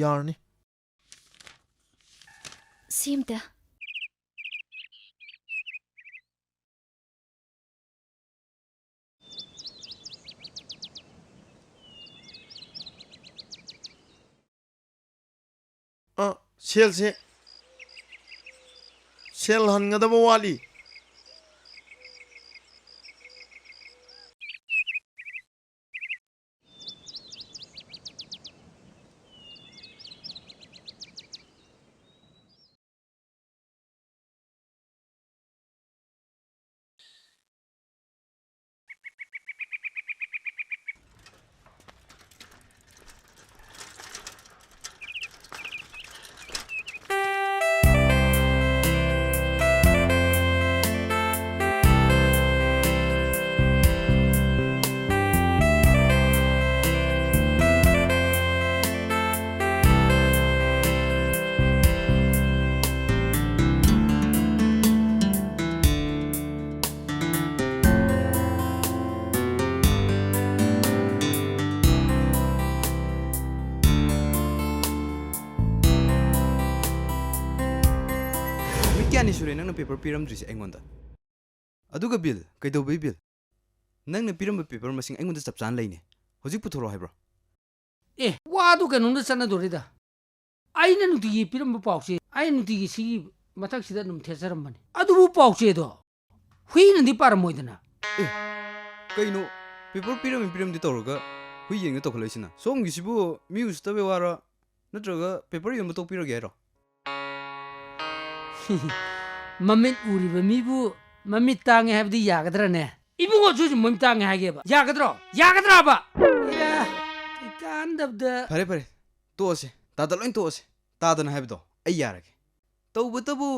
ꯌꯥꯔꯅꯤ ꯁꯤꯝꯇ ꯁꯦꯜ ꯍꯟꯒꯗꯕ ꯋꯥꯠꯂꯤ ꯀꯌꯥꯅꯤ ꯁꯨꯔꯦ ꯅꯪꯅ ꯄꯦꯄꯔ ꯄꯤꯔꯝꯗ꯭ꯔꯤꯁꯦ ꯑꯩꯉꯣꯟꯗ ꯑꯗꯨꯒ ꯕꯤꯜ ꯀꯩꯗꯧꯕꯩ ꯕꯤꯜ ꯅꯪꯅ ꯄꯤꯔꯝꯕ ꯄꯦꯄꯔ ꯃꯁꯤꯡ ꯑꯩꯉꯣꯟꯗ ꯆꯞ ꯆꯥꯅ ꯂꯩꯅꯦ ꯍꯧꯖꯤꯛ ꯄꯨꯊꯣꯔꯛꯑꯣ ꯍꯥꯏꯕ꯭ꯔꯣ ꯋꯥꯗꯨ ꯀꯩꯅꯣꯝꯗ ꯆꯠꯅꯗꯣꯔꯤꯗ ꯑꯩꯅ ꯅꯨꯡꯇꯤꯒꯤ ꯄꯤꯔꯝꯕ ꯄꯥꯎꯆꯦ ꯑꯩꯅ ꯅꯨꯡꯇꯤꯒꯤ ꯁꯤꯒꯤ ꯃꯊꯛꯁꯤꯗ ꯑꯗꯨꯝ ꯊꯦꯠꯆꯔꯝꯕꯅꯤ ꯑꯗꯨꯕꯨ ꯄꯥꯎꯆꯦꯗꯣ ꯍꯨꯏꯅꯗꯤ ꯄꯥꯔꯝꯃꯣꯏꯗꯅ ꯀꯩꯅꯣ ꯄꯦꯄꯔ ꯄꯤꯔꯝꯗꯤ ꯇꯧꯔꯒ ꯍꯨꯏ ꯌꯦꯡꯉ ꯇꯧꯈꯠꯂꯛꯏꯁꯤꯅ ꯁꯣꯝꯒꯤꯁꯤꯕꯨ ꯃꯤ ꯎꯁꯤꯠꯇꯕꯩ ꯋꯥꯔ ꯅꯠꯇ꯭ꯔꯒ ꯄꯦꯄꯔ ꯌꯣꯟꯕ ꯇꯣꯛꯄꯤꯔꯒꯦ ꯍꯥꯏꯔꯣ ꯃꯃꯤꯠ ꯎꯔꯤꯕ ꯃꯤꯕꯨ ꯃꯃꯤꯠ ꯇꯥꯡꯉꯦ ꯍꯥꯏꯕꯗꯤ ꯌꯥꯒꯗ꯭ꯔꯅꯦ ꯏꯕꯨꯡꯉꯣꯁꯨ ꯃꯃꯤꯠ ꯇꯥꯡꯉꯦ ꯍꯥꯏꯒꯦꯕ ꯌꯥꯒꯗ꯭ꯔꯕ ꯀꯥꯟꯗꯕꯗ ꯐꯔꯦ ꯇꯣꯛꯑꯁꯦ ꯇꯥꯗ ꯂꯣꯏ ꯇꯣꯛꯑꯁꯦ ꯇꯥꯗꯅ ꯍꯥꯏꯕꯗꯣ ꯑꯩ ꯌꯥꯔꯒꯦ ꯇꯧꯕꯇꯕꯨ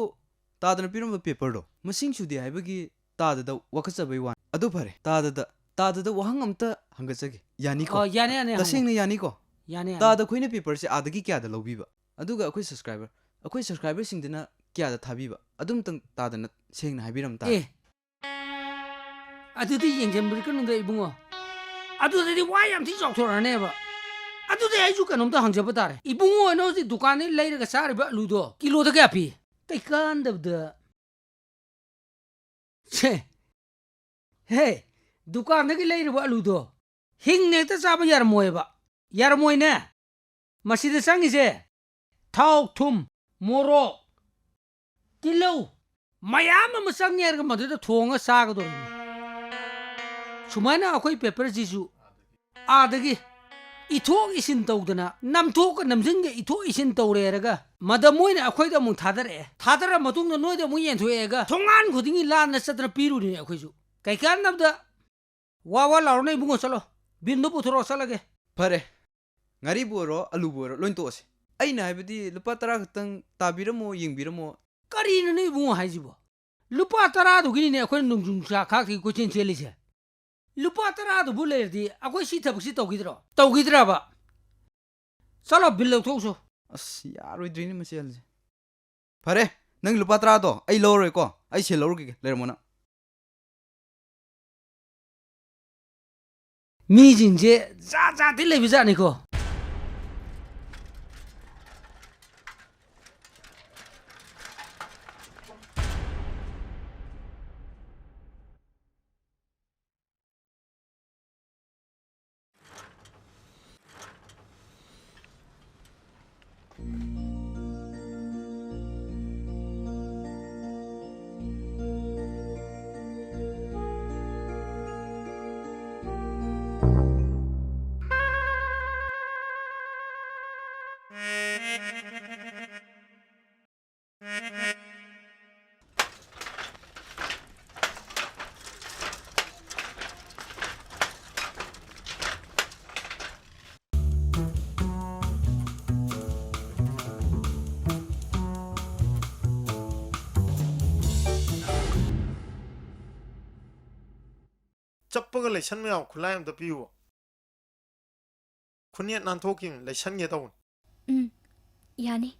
तादन पिरम पेपर दो मसिंग सुदे हाइबगी तादद वखचबई वान अदु फरे तादद वहंग अमता हंगचगे यानी को याने तसेंग यानी को याने ताद खोइने पेपर से आदगी क्या द लौबीबा अदुगा अखोइ सब्सक्राइबर सिंगदना क्या द थाबीबा अदुम तंग तादन सेंगना हाइबिरम ता ए अदुदी येंजेंबरि कनुदे इबुंगो अदुदि वा याम थि चौथोरनेबा अदुदि आइजु कनोमता हंगजब तारे इबुंगो नोजि दुकान ने लेरगा सारिबा लुदो किलो द क्या पी कैकांदबद छे हे दुकान दगी लेरबा लुदो हिंगने त चाबा यारमोयने मसीद संगिसे थाव थुम मोरोक किलो मयाम अम संगेरगा मदुदा थोंगा सागदो सुमाइना अखोई पेपर जिसु आदगी इथोक इसिन तौदना नमथोक नमजिंगे इथोक इसिन तौरेरगा मदमोइना अखोइदा मु थादरा मतुंगना नोइदा मु येंथोएगा थोंगान खुदिंगी लान सत्र पीरुनि अखोइसु कैकान नबदा वा लाउरने बुंगो चलो बिंदु पुथरो चलगे फरे ngari boro alu boro loin tose aina haibidi lupa 10 khatang tabiramo yengbiramo karina ne bungo haijibo lupa 10 du gini ne akhoi nungjung sa khak thi ko chen chelise lupa 10 du bulerdi akhoi si thabuk si tawgidra ba chalo bill thokso as yaroi drini maselje fare nang lupa 10 do ai loroi ko ai se lor ge lermona mi jinje za ti le bi za ni ko चप्पग lesson में खुला हम पियो खुनिया नानथोकिंग lesson ये तौन यानी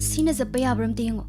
Sina zappa yabram tingo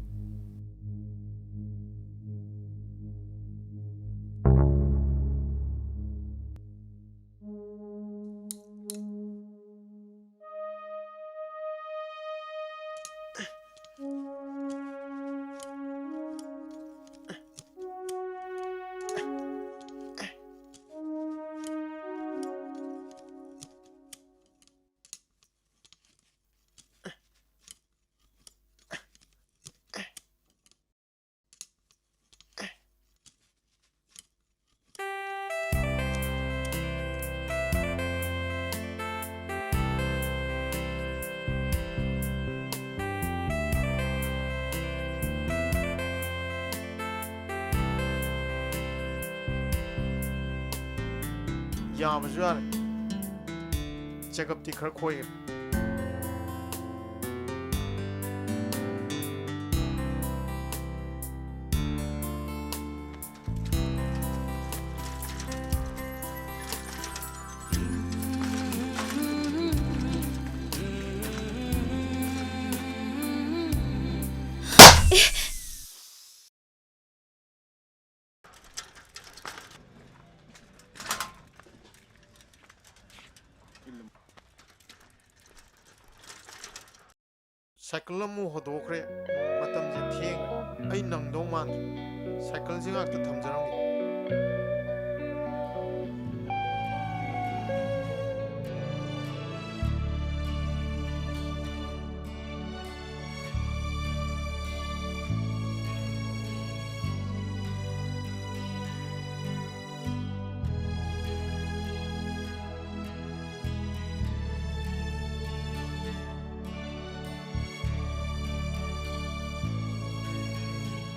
यामजु यार चेकअप ती खर खोय साइकिल होदोखरे मतम जे थेंग आई नंगदो मान साइकिल जे गाक थमजरंगी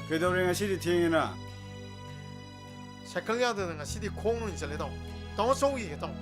ꯀꯩꯗꯧꯔꯦ ꯉꯁꯤꯗꯤ ꯊꯦꯡꯉꯦꯅ ꯁꯥꯏꯀꯜ ꯌꯥꯗꯗꯅ ꯉꯁꯤꯗꯤ ꯈꯣꯡꯅ ꯑꯣꯏꯅ ꯆꯠꯂꯦ ꯇꯥꯃꯣ ꯇꯥꯃꯣ ꯆꯧꯈꯤꯒꯦ ꯇꯥꯃꯣ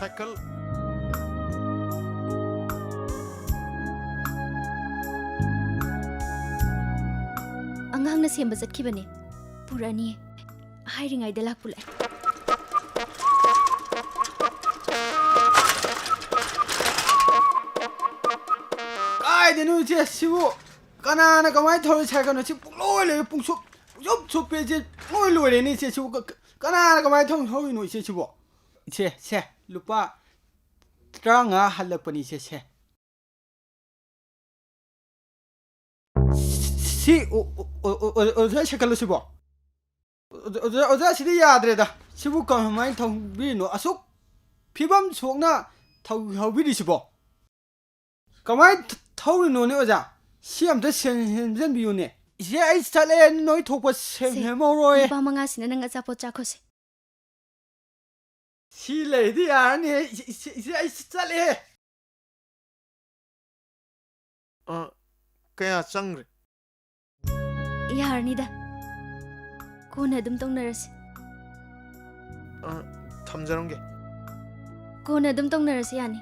ꯁꯥꯏꯀꯜ ꯑꯉꯥꯡꯅ ꯁꯦꯝꯕ ꯆꯠꯈꯤꯕꯅꯦ ꯄꯨꯔꯛꯑꯅꯤ ꯍꯥꯏꯔꯤꯉꯩꯗ ꯂꯥꯛꯄꯨ ꯂꯥꯛꯑꯦ ꯀꯥꯏꯗꯅꯣ ꯏꯆꯦ ꯁꯤꯕꯨ ꯀꯅꯥꯅ ꯀꯃꯥꯏꯅ ꯊꯧꯔꯤ ꯁꯥꯏꯀꯜꯅꯣ ꯁꯤ ꯄꯨꯡꯂꯣꯏ ꯂꯣꯏꯔꯦ ꯄꯨꯡꯁꯨꯞ ꯁꯨꯞꯄꯦ ꯏꯆꯦ ꯂꯣꯏ ꯂꯣꯏꯔꯦꯅꯦ ꯏꯆꯦ ꯁꯤꯕꯨ ꯀꯅꯥꯅ ꯀꯃꯥꯏꯅ ꯊꯧꯔꯤꯅꯣ ꯏꯆꯦ ꯁꯤꯕꯨ ꯏꯆꯦ ꯁꯦ ꯂꯨꯄꯥ 35 ꯍꯜꯂꯛꯄꯅꯤ ꯏꯆꯦ ꯁꯦ ꯁꯤ ꯑꯣꯖꯥ ꯁꯥꯏꯀꯜꯂꯣ ꯁꯤꯕꯣ ꯑꯣꯖꯥ ꯁꯤꯗꯤ ꯌꯥꯗ꯭ꯔꯦꯗ ꯁꯤꯕꯨ ꯀꯃꯥꯏꯅ ꯊꯧꯕꯤꯔꯤꯅꯣ ꯑꯁꯨꯛ ꯐꯤꯕꯝ ꯁꯣꯛꯅ ꯊꯧꯕꯤꯔꯤꯁꯤꯕꯣ ꯀꯃꯥꯏꯅ ꯊꯧꯔꯤꯅꯣꯅꯦ ꯑꯣꯖꯥ ꯁꯤ ꯑꯝꯇ ꯁꯦꯝꯖꯟꯕꯤꯌꯨꯅꯦ 이제 아이 스타일에 너희 독보 세모로에 밤망아시는 능 아자포 짜코시 실레디 아니 이제 아이 스타일에 kaya changre 야르니다 코나 좀 동나라시 탐자는 게 코나 좀 동나라시 아니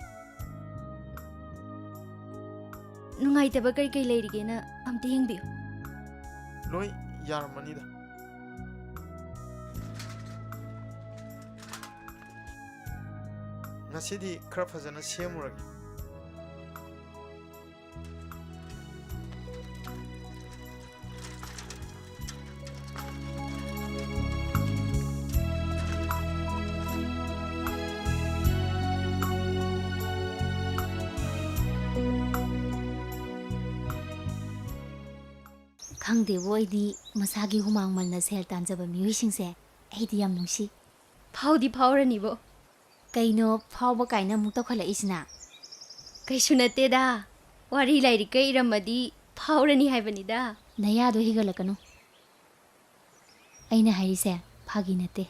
누가이테바 그렇게 레이리게나 암테 행비요 loi yarmanida ngasidi khara phajana semurage ꯈꯪꯗꯦꯕꯣ ꯑꯩꯗꯤ ꯃꯁꯥꯒꯤ ꯍꯨꯃꯥꯡ ꯃꯜꯅ ꯁꯦꯜ ꯇꯥꯟꯖꯕ ꯃꯤꯑꯣꯏꯁꯤꯡꯁꯦ ꯑꯩꯗꯤ ꯌꯥꯝ ꯅꯨꯡꯁꯤ ꯐꯥꯎꯗꯤ ꯐꯥꯎꯔꯅꯤꯕꯣ ꯀꯩꯅꯣ ꯐꯥꯎꯕ ꯀꯥꯏꯅ ꯑꯃꯨꯛ ꯇꯧꯈꯠꯂꯛꯏꯁꯤꯅ ꯀꯩꯁꯨ ꯅꯠꯇꯦꯗ ꯋꯥꯔꯤ ꯂꯥꯏꯔꯤꯛꯀ ꯏꯔꯝꯃꯗꯤ ꯐꯥꯎꯔꯅꯤ ꯍꯥꯏꯕꯅꯤꯗ ꯅꯌꯥꯗꯣ ꯍꯤꯒꯠꯂꯛꯀꯅꯨ ꯑꯩꯅ ꯍꯥꯏꯔꯤꯁꯦ ꯐꯥꯒꯤ ꯅꯠꯇꯦ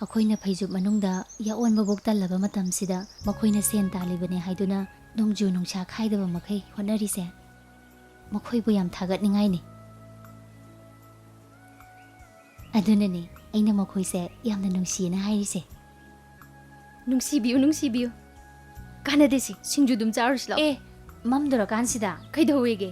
ꯑꯩꯈꯣꯏꯅ ꯐꯩꯖꯨꯞ ꯃꯅꯨꯡꯗ ꯌꯥꯑꯣꯟꯕꯕꯣꯛ ꯇꯜꯂꯕ ꯃꯇꯝꯁꯤꯗ ꯃꯈꯣꯏꯅ ꯁꯦꯟ ꯇꯥꯜꯂꯤꯕꯅꯦ ꯍꯥꯏꯗꯨꯅ ꯅꯣꯡꯖꯨ ꯅꯨꯡꯁꯥ ꯈꯥꯏꯗꯕ ꯃꯈꯩ ꯍꯣꯠꯅꯔꯤꯁꯦ ꯃꯈꯣꯏꯕꯨ ꯌꯥꯝ ꯊꯥꯒꯠꯅꯤꯡꯉꯥꯏꯅꯤ ꯑꯗꯨꯅꯅꯦ ꯑꯩꯅ ꯃꯈꯣꯏꯁꯦ ꯌꯥꯝꯅ ꯅꯨꯡꯁꯤꯌꯦꯅ ꯍꯥꯏꯔꯤꯁꯦ ꯅꯨꯡꯁꯤꯕꯤꯌꯨ ꯅꯨꯡꯁꯤꯕꯤꯌꯨ ꯀꯥꯟꯅꯗꯦꯁꯤ ꯁꯤꯡꯖꯨ ꯑꯗꯨꯝ ꯆꯥꯔꯨꯁꯤ ꯂꯥꯛꯑꯣ ꯃꯝꯗꯣꯔꯀꯥꯟꯁꯤꯗ ꯀꯩꯗꯧꯋꯦꯒꯦ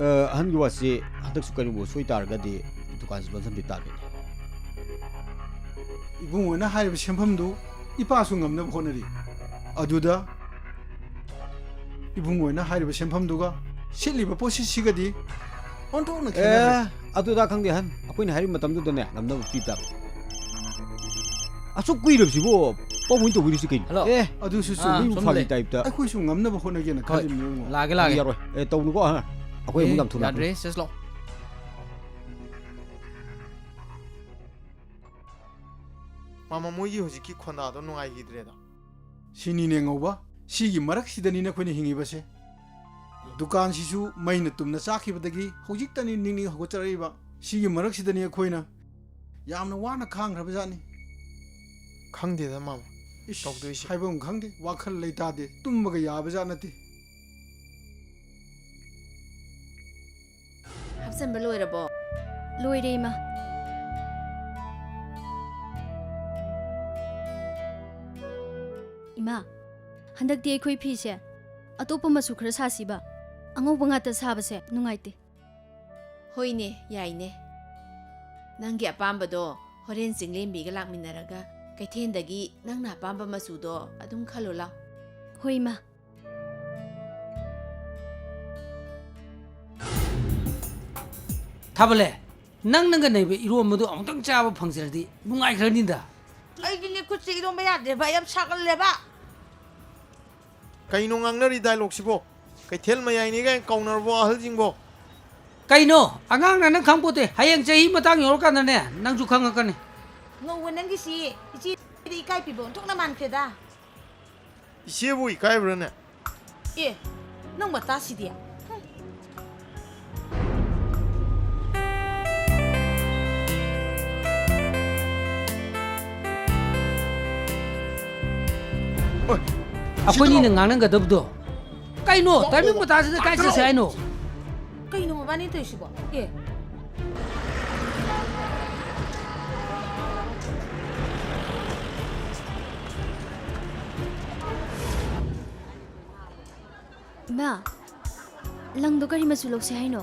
ꯑꯍꯟꯒꯤ ꯋꯥꯠꯁꯤ ꯍꯟꯗꯛꯁꯨ ꯀꯔꯤꯒꯨꯝꯕ ꯁꯣꯏ ꯇꯥꯔꯒꯗꯤ ꯗꯨꯀꯥꯟꯁꯤ ꯂꯣꯟꯁꯤꯟꯕꯤ ꯇꯥꯔꯦꯅꯦ 이봉원은 하이브 샘품도 이빠수 없는 호너리 어두다 이봉원은 하이브 샘품도가 실리버 포시시가디 온도는 에 아두다 강대 한 아코이는 하이브 마담도네 남나무 삐다 아속 꾸이럽시고 뽀문이 또 그리시 게임 에 어두수수 미국 파리 타입다 아코이 수 없는 호너기는 가림요 라게 야로 에 떠오는 거 아코이 문담 투나 야드레 세슬로 마마 모이 호지키 코나도 농아이기드레다 신이네 ngauba 시기 마락 시다니나 코니 힝이바세 두칸 시수 마이나 tumna 사키바다기 호직다니 닝닝 하고 짜라이바 시기 마락 시다니 코이나 야암나 와나 캉라바자니 강대다 마마 덕도이시 하이봉 강대 와칼 레이타데 tum마가 야바자나티 합산바 로이라보 로이레 이마 이마 한덕디 ꯑꯩꯈꯣꯏ ꯐꯤꯁꯦ ꯑꯇꯣꯞꯄ ꯃꯆꯨ ꯈꯔ ꯁꯥꯁꯤꯕ ꯑꯉꯧꯕ ꯉꯥꯛꯇ ꯁꯥꯕꯁꯦ ꯅꯨꯡꯉꯥꯏꯇꯦ ꯍꯣꯏꯅꯦ ꯌꯥꯏꯅꯦ ꯅꯪꯒꯤ ꯑꯄꯥꯝꯕꯗꯣ ꯍꯣꯔꯦꯟ ꯆꯤꯡꯂꯦꯝꯕꯤꯒ ꯂꯥꯛꯃꯤꯟꯅꯔꯒ ꯀꯩꯊꯦꯜꯗꯒꯤ ꯅꯪꯅ ꯑꯄꯥꯝꯕ ꯃꯆꯨꯗꯣ ꯑꯗꯨꯝ ꯈꯜꯂꯣ ꯂꯥꯎ ꯍꯣꯏ ꯏꯃꯥ ꯊꯥꯕꯂꯦ ꯅꯪꯅꯒ ꯅꯩꯕ ꯏꯔꯣꯝꯕꯗꯣ ꯑꯃꯨꯛꯇꯪ ꯆꯥꯕ ꯐꯪꯖꯔꯗꯤ ꯅꯨꯡꯉꯥꯏꯈ꯭ꯔꯅꯤꯗ ꯑꯩꯒꯤꯅꯦ ꯈꯨꯠꯁꯦ ꯏꯔꯣꯝꯕ ꯌꯥꯗ꯭ꯔꯦꯕ ꯌꯥꯝ ꯁꯥꯒꯜꯂꯦꯕ ꯀꯩꯅꯣ ꯉꯥꯡꯅꯔꯤ ꯗꯥꯏꯂꯣꯒꯁꯤꯕꯣ ꯀꯩꯊꯦꯜ ꯃꯌꯥꯏꯅꯤ ꯀꯥꯏꯅ ꯀꯧꯅꯔꯕꯣ ꯑꯍꯜꯁꯤꯡꯕꯣ ꯀꯩꯅꯣ ꯑꯉꯥꯡꯅ ꯅꯪ ꯈꯪꯄꯣꯠꯇꯦ ꯍꯌꯦꯡ ꯆꯍꯤ ꯃꯇꯥꯡ ꯌꯧꯔꯀꯥꯟꯗꯅꯦ ꯅꯪꯁꯨ ꯈꯪꯉꯛꯀꯅꯤ ꯉꯧꯕ ꯅꯪꯒꯤꯁꯤ ꯏꯆꯦꯗꯤ ꯏꯀꯥꯏ ꯄꯤꯕ ꯑꯣꯟꯊꯣꯛꯅ ꯃꯥꯟꯈ꯭ꯔꯦꯗ 이시에보 이까이브르네 ꯑꯦ ꯅꯪ ꯃꯇꯥꯁꯤꯗꯤ ꯑꯩꯈꯣꯏꯅꯤꯅ ꯉꯥꯡꯅꯒꯗꯕꯗꯣ ꯀꯩꯅꯣ ꯇꯥꯏꯃꯤꯡ ꯃꯇꯥꯁꯤꯗ ꯀꯥꯏ ꯆꯠꯁꯦ ꯍꯥꯏꯅꯣ ꯀꯩꯅꯣ ꯃꯕꯥꯅꯤ ꯇꯧꯔꯤꯁꯤꯕꯣ ꯑꯦ ꯏꯃꯥ ꯂꯪꯗꯣ ꯀꯔꯤ ꯃꯆꯨ ꯂꯧꯁꯦ ꯍꯥꯏꯅꯣ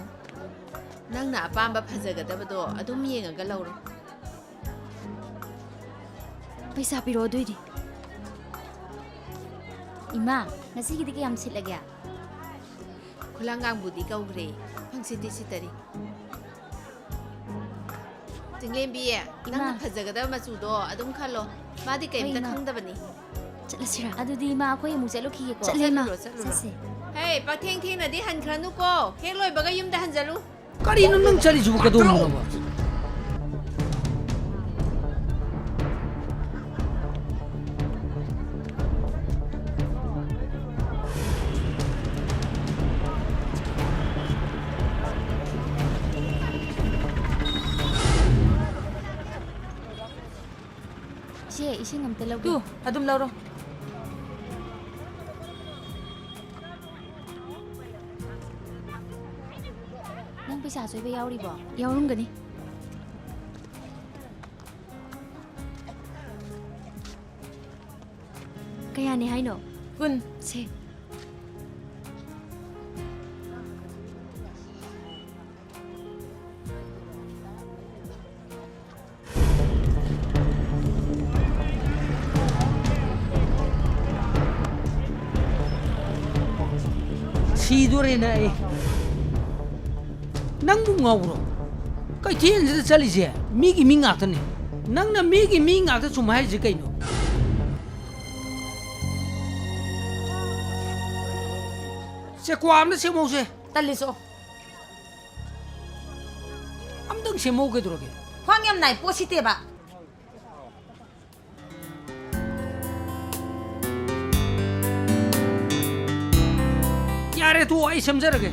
ꯅꯪꯅ ꯑꯄꯥꯝꯕ ꯐꯖꯒꯗꯕꯗꯣ ꯑꯗꯨꯝ ꯌꯦꯡꯉꯒ ꯂꯧꯔꯣ ꯄꯩꯁꯥ ꯄꯤꯔꯣ ꯑꯗꯨꯏꯗꯤ 이마 ngasiꯒꯤꯗꯤ ꯀꯌꯥꯝ ꯁꯤꯠꯂꯒꯦ ꯈꯨꯂꯪꯒꯥꯡꯕꯨꯗꯤ ꯀꯧꯈ꯭ꯔꯦ ꯐꯪꯁꯤꯠꯇꯤ ꯁꯤꯠꯇꯔꯤ ꯆꯤꯡꯂꯦꯝꯕꯤ ꯅꯪꯅ ꯐꯖꯒꯗꯕ ꯃꯆꯨꯗꯣ ꯑꯗꯨꯝ ꯈꯜꯂꯣ ꯃꯥꯗꯤ ꯀꯩꯝꯇ ꯈꯪꯗꯕꯅꯤ ꯆꯠꯂꯁꯤꯔꯥ ꯑꯗꯨꯗꯤ ꯏꯃꯥ ꯑꯩꯈꯣꯏ ꯑꯃꯨꯛ ꯆꯠꯂꯨꯈꯤꯒꯦꯀꯣ ꯆꯠꯂꯦ ꯏꯃꯥ ꯆꯠꯁꯦ ꯍꯦ ꯄꯥꯛꯊꯦꯡ ꯊꯦꯡꯅꯗꯤ ꯍꯟꯈ꯭ꯔꯅꯨꯀꯣ ꯍꯦꯛ ꯂꯣꯏꯕꯒ ꯌꯨꯝꯗ ꯍꯟꯖꯜꯂꯨ ꯀꯔꯤꯅꯣ ꯅꯪ ꯆꯠꯂꯤꯁꯤꯕꯨ ꯀꯗꯣꯝꯅꯣꯕ ꯏꯆꯦ ꯏꯁꯤꯡ ꯑꯝꯇ ꯂꯧꯒꯦ ꯇꯨ ꯑꯗꯨꯝ ꯂꯧꯔꯣ ꯅꯪ ꯄꯩꯁꯥ ꯁꯣꯏꯕ ꯌꯥꯎꯔꯤꯕꯣ ꯌꯥꯎꯔꯝꯒꯅꯤ ꯀꯌꯥꯅꯤ ꯍꯥꯏꯅꯣ ꯀꯨꯟ ꯁꯦ 시도래나 낭부 ngawro kaitheensida chalise migi mi ngakne nangna migi mi ngakta sum haije kaino se kwamna se mose ꯇꯜꯂꯤꯁꯣ amdang se mo ke droge ꯈ꯭ꯋꯥꯡ ꯌꯥꯝ ꯅꯥꯏ ꯄꯣꯠꯁꯤꯠꯇꯦꯕ yare to ai samjarage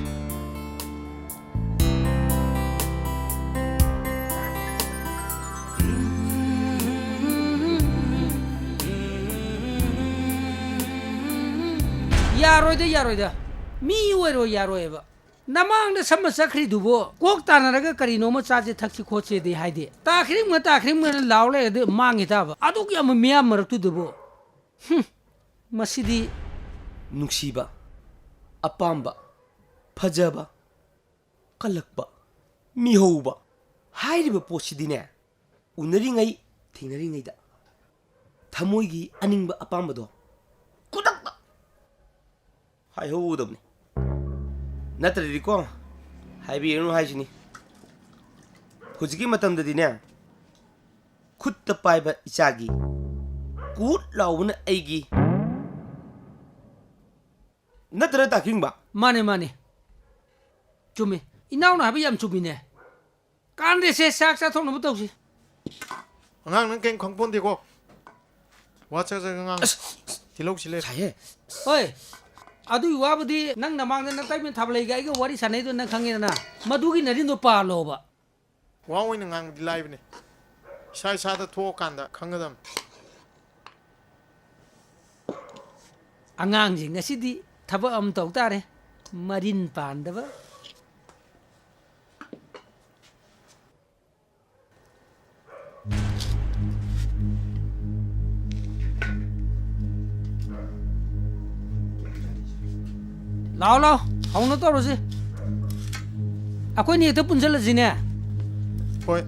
yaroida mi oiro yaroeba namang da samma sakri dubo kok tanaraga karino ma chaje thakchi khoche de haide takrim ma lawle de mangi ta adu ki am miyam maraktu dubo masidi ꯅꯨꯡꯁꯤꯕ ꯑꯄꯥꯝꯕ ꯐꯖꯕ ꯀꯜꯂꯛꯄ ꯃꯤꯍꯧꯕ ꯍꯥꯏꯔꯤꯕ ꯄꯣꯠꯁꯤꯗꯤꯅꯦ ꯎꯅꯔꯤꯉꯩ ꯊꯦꯡꯅꯔꯤꯉꯩꯗ ꯊꯃꯣꯏꯒꯤ ꯑꯅꯤꯡꯕ ꯑꯄꯥꯝꯕꯗꯣ ꯈꯨꯗꯛꯇ ꯍꯥꯏꯍꯧꯒꯗꯕꯅꯤ ꯅꯠꯇ꯭ꯔꯗꯤꯀꯣ ꯍꯥꯏꯕꯤꯔꯅꯨ ꯍꯥꯏꯁꯤꯅꯤ ꯍꯧꯖꯤꯛꯀꯤ ꯃꯇꯝꯗꯗꯤꯅꯦ ꯈꯨꯠꯇ ꯄꯥꯏꯕ ꯏꯆꯥꯒꯤ ꯀꯨꯠ ꯂꯥꯎꯕꯅ ꯑꯩꯒꯤ ꯅꯠꯇ꯭ꯔ ꯇꯥꯈꯤꯡꯕ ꯃꯥꯅꯦ ꯃꯥꯅꯦ ꯆꯨꯝꯃꯤ ꯏꯅꯥꯎꯅ ꯍꯥꯏꯕ ꯌꯥꯝ ꯆꯨꯝꯃꯤꯅꯦ ꯀꯥꯟꯗꯦꯁꯦ ꯆꯥꯛ ꯆꯥꯊꯣꯛꯅꯕ ꯇꯧꯁꯤ ꯑꯉꯥꯡ ꯅꯪ ꯀꯩꯝ ꯈꯪꯄꯣꯟꯗꯦꯀꯣ ꯋꯥ ꯆꯥꯛ ꯑꯉꯥꯡ ꯇꯤꯜꯍꯧ ꯁꯤꯜꯂꯦ ꯍꯣꯏ ꯑꯗꯨꯒꯤ ꯋꯥꯕꯨꯗꯤ ꯅꯪ ꯅꯃꯥꯡꯗ ꯅꯇꯩꯃ ꯊꯥꯕꯂꯩꯒ ꯑꯩꯒ ꯋꯥꯔꯤ ꯁꯥꯟꯅꯩꯗꯣ ꯅꯪ ꯈꯪꯉꯦꯗꯅ ꯃꯗꯨꯒꯤ ꯅꯔꯤꯟꯗꯣ ꯄꯥꯜꯂꯣꯕ ꯋꯥ ꯑꯣꯏꯅ ꯉꯥꯡꯕꯗꯤ ꯂꯥꯏꯕꯅꯦ ꯏꯁꯥ ꯏꯁꯥꯗ ꯊꯣꯛꯑꯀꯥꯟꯗ ꯈꯪꯒꯗꯕꯅꯤ ꯑꯉꯥꯡꯁꯤ ꯉꯁꯤꯗꯤ ꯊꯕꯛ ꯑꯃ ꯇꯧ ꯇꯥꯔꯦ ꯃꯔꯤꯟ ꯄꯥꯟꯗꯕ ꯂꯥꯎ ꯂꯥꯎ ꯍꯧꯅ ꯇꯧꯔꯁꯤ ꯑꯩꯈꯣꯏꯅ ꯍꯦꯛꯇ ꯄꯨꯟꯁꯤꯜꯂꯁꯤꯅꯦ ꯍꯣꯏ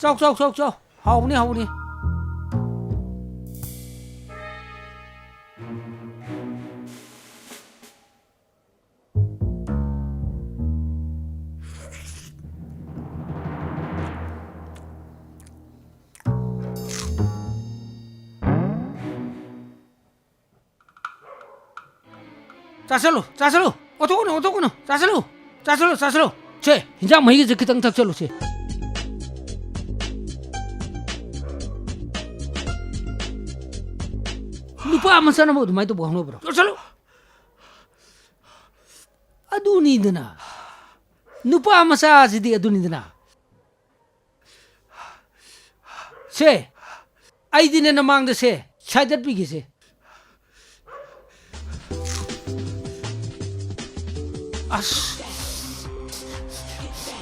ꯆꯥꯎ ꯍꯥꯎꯕꯅꯤ ꯍꯥꯎꯕꯅꯤ ꯆꯥꯁꯜꯂꯨ 어떡하노 짜슬로 쟤 인장 머리게 그땅 탁절로 쟤 누파 아마사나 뭐 마이도 뭐 하노 브로 짜슬로 아두니드나 누파 아마사 지디 아두니드나 쟤 아이디네 나망데 쟤 차이다 비기세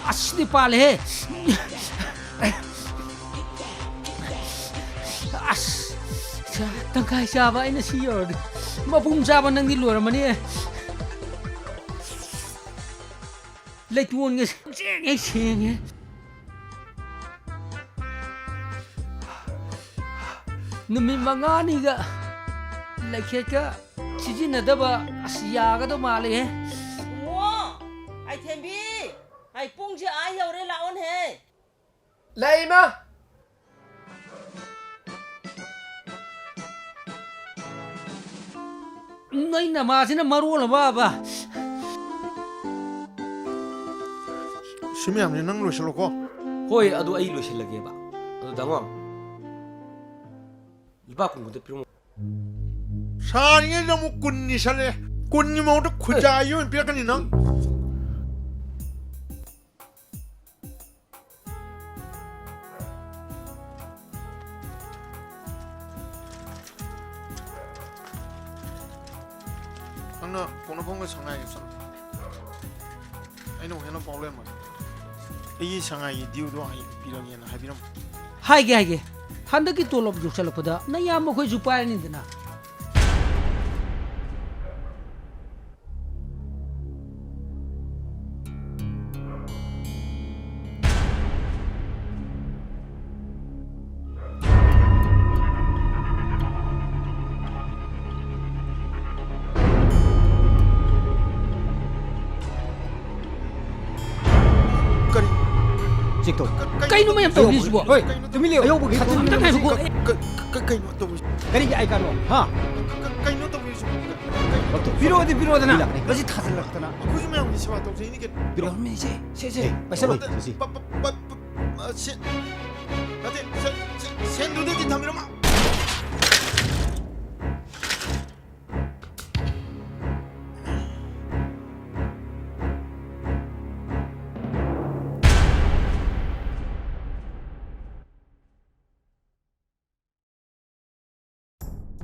Asli pale tangkai siapa ini sih ya mapum siapa nang di luar mana letuan nges ceng numi mangani ga lekeka siji nadaba asiya ga to male ai thembi ai pung je ai yore laon he Laima Nay namasina marwala baba Simyam ni nang loisalo ko Hoy adu ai loisilage ba adu dango Iba kung de primo Sani na mo kunni sale kunni mo to khujayo in pia kanina Ana kono pongo sangai sa Ai no hena problem Ei sangai diu do ai pirang yana habiram Haige handaki tolop juksalapada na yamo khoi jupai ni dina Cik tu. Kaino mayam tahu ni semua. Hoi, tumili. Ayo pergi. Tak kaya buku. Kaino to Kari ai kan ha. Kaino to mi Waktu biro na. Kasi thasal lakta na. Aku cuma yang bisa tahu ini kan. Biro mi se. Pasal lo. Sen duduk di tamirama.